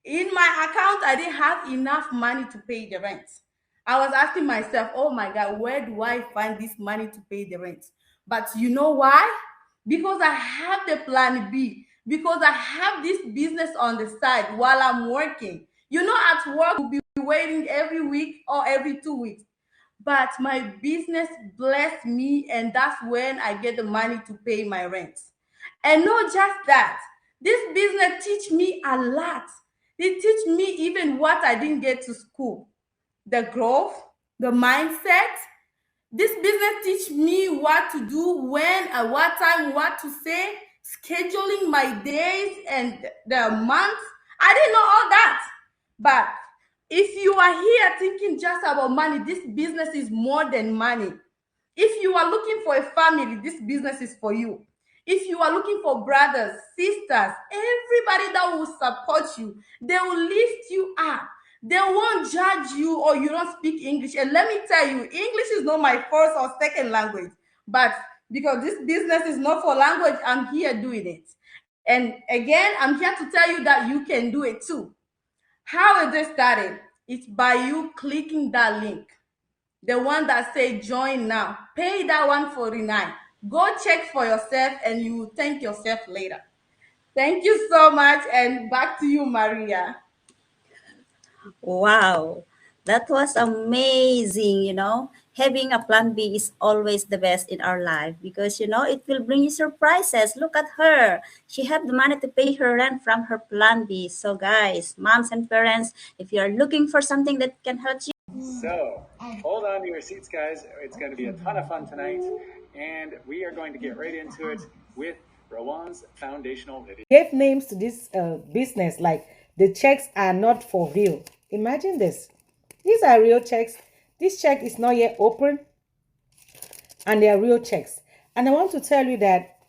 In my account, I didn't have enough money to pay the rent. I was asking myself, oh my God, where do I find this money to pay the rent? But you know why? Because I have the plan B, because I have this business on the side while I'm working. You know, at work, we'll be waiting every week or every 2 weeks. But my business blessed me, and that's when I get the money to pay my rent. And not just that, this business teach me a lot. It teach me even what I didn't get to school. The growth, the mindset. This business teach me what to do, when, at what time, what to say, scheduling my days and the months. I didn't know all that. But if you are here thinking just about money, this business is more than money. If you are looking for a family, this business is for you. If you are looking for brothers, sisters, everybody that will support you, they will lift you up. They won't judge you or you don't speak English. And let me tell you, English is not my first or second language. But because this business is not for language, I'm here doing it. And again, I'm here to tell you that you can do it too. How is it started? It's by you clicking that link, the one that say join now. Pay that 149. Go check for yourself and you will thank yourself later. Thank you so much, and back to you, Maria. Wow, that was amazing. Having a plan B is always the best in our life because, it will bring you surprises. Look at her. She had the money to pay her rent from her plan B. So, guys, moms and parents, if you are looking for something that can help you. So, hold on to your seats, guys. It's going to be a ton of fun tonight, and we are going to get right into it with Rowan's foundational video. Gave names to this business like the checks are not for real. Imagine this. These are real checks. This check is not yet open, and they are real checks. And I want to tell you that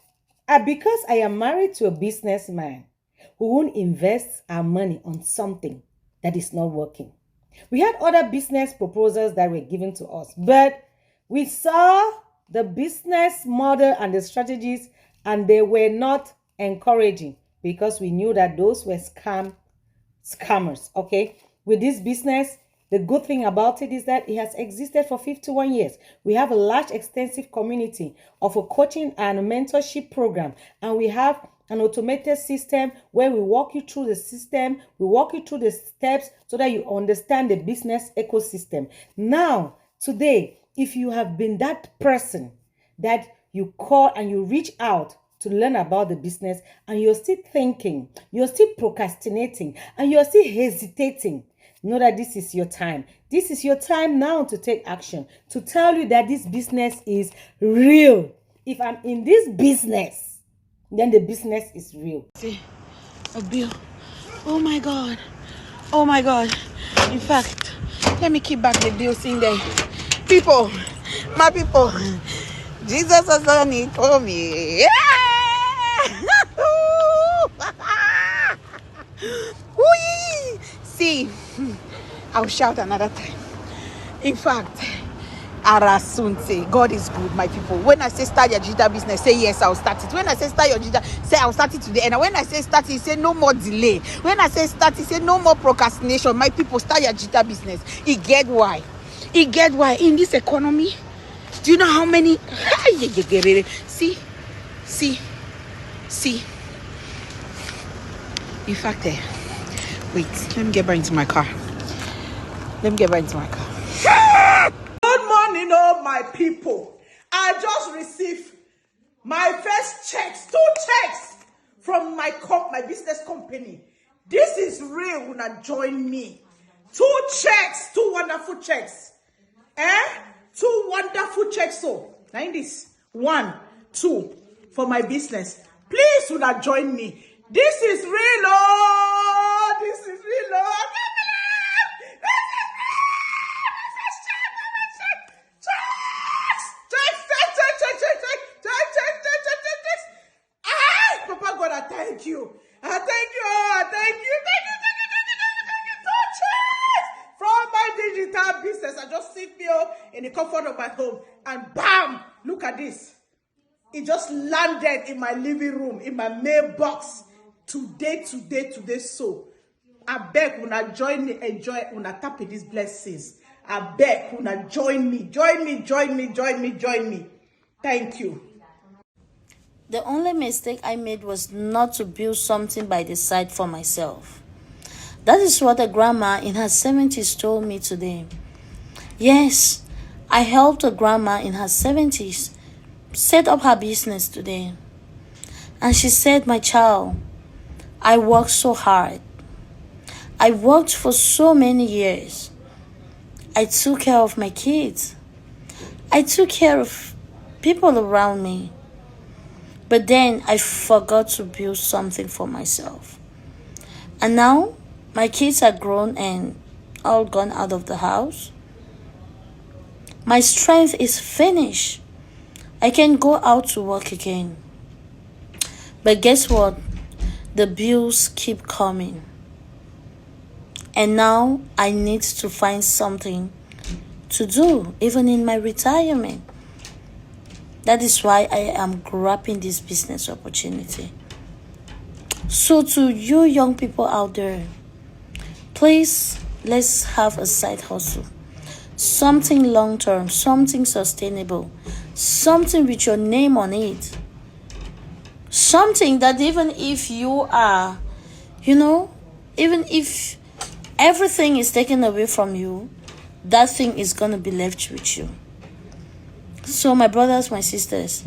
because I am married to a businessman who won't invest our money on something that is not working. We had other business proposals that were given to us, but we saw the business model and the strategies, and they were not encouraging because we knew that those were scammers. Okay, with this business, the good thing about it is that it has existed for 51 years. We have a large, extensive community of a coaching and a mentorship program, and we have an automated system where we walk you through the system, we walk you through the steps so that you understand the business ecosystem. Now, today, if you have been that person that you call and you reach out to learn about the business and you're still thinking, you're still procrastinating, and you're still hesitating, know that this is your time. This is your time now to take action, to tell you that this business is real. If I'm in this business, then the business is real. See, a bill. Oh my God. Oh my God. In fact, let me keep back the bills in there. People, my people, Jesus has done it for me. Yeah! Whee! See, I'll shout another time. In fact, Arasunte, God is good, my people. When I say start your digital business, say yes, I'll start it. When I say start your digital, say I'll start it today. And when I say start it, say no more delay. When I say start it, say no more procrastination. My people, start your digital business. It get why. It get why. In this economy, do you know how many? See. In fact, wait, let me get back into my car. Good morning, all my people. I just received my first checks, 2 checks from my business company. This is real. Una join me. 2 checks, 2 wonderful checks. 2 wonderful checks. So, like this, 1, 2 for my business. Please, una join me. This is real, oh! This is real, oh! I can't believe! This is real! This is check! Ah! Papa God, I thank you. I thank you, oh! I thank you. From my digital business, I just sit here in the comfort of my home and bam! Look at this. It just landed in my living room, in my mailbox. Today. So, I beg una join me, enjoy una tap in these blessings. I beg una join me. Thank you. The only mistake I made was not to build something by the side for myself. That is what a grandma in her 70s told me today. Yes, I helped a grandma in her 70s set up her business today. And she said, my child, I worked so hard. I worked for so many years. I took care of my kids. I took care of people around me. But then I forgot to build something for myself. And now my kids are grown and all gone out of the house. My strength is finished. I can go out to work again. But guess what? The bills keep coming. And now I need to find something to do, even in my retirement. That is why I am grabbing this business opportunity. So to you young people out there, please, let's have a side hustle. Something long-term, something sustainable, something with your name on it. Something that even if you are, even if everything is taken away from you, that thing is going to be left with you. So my brothers, my sisters,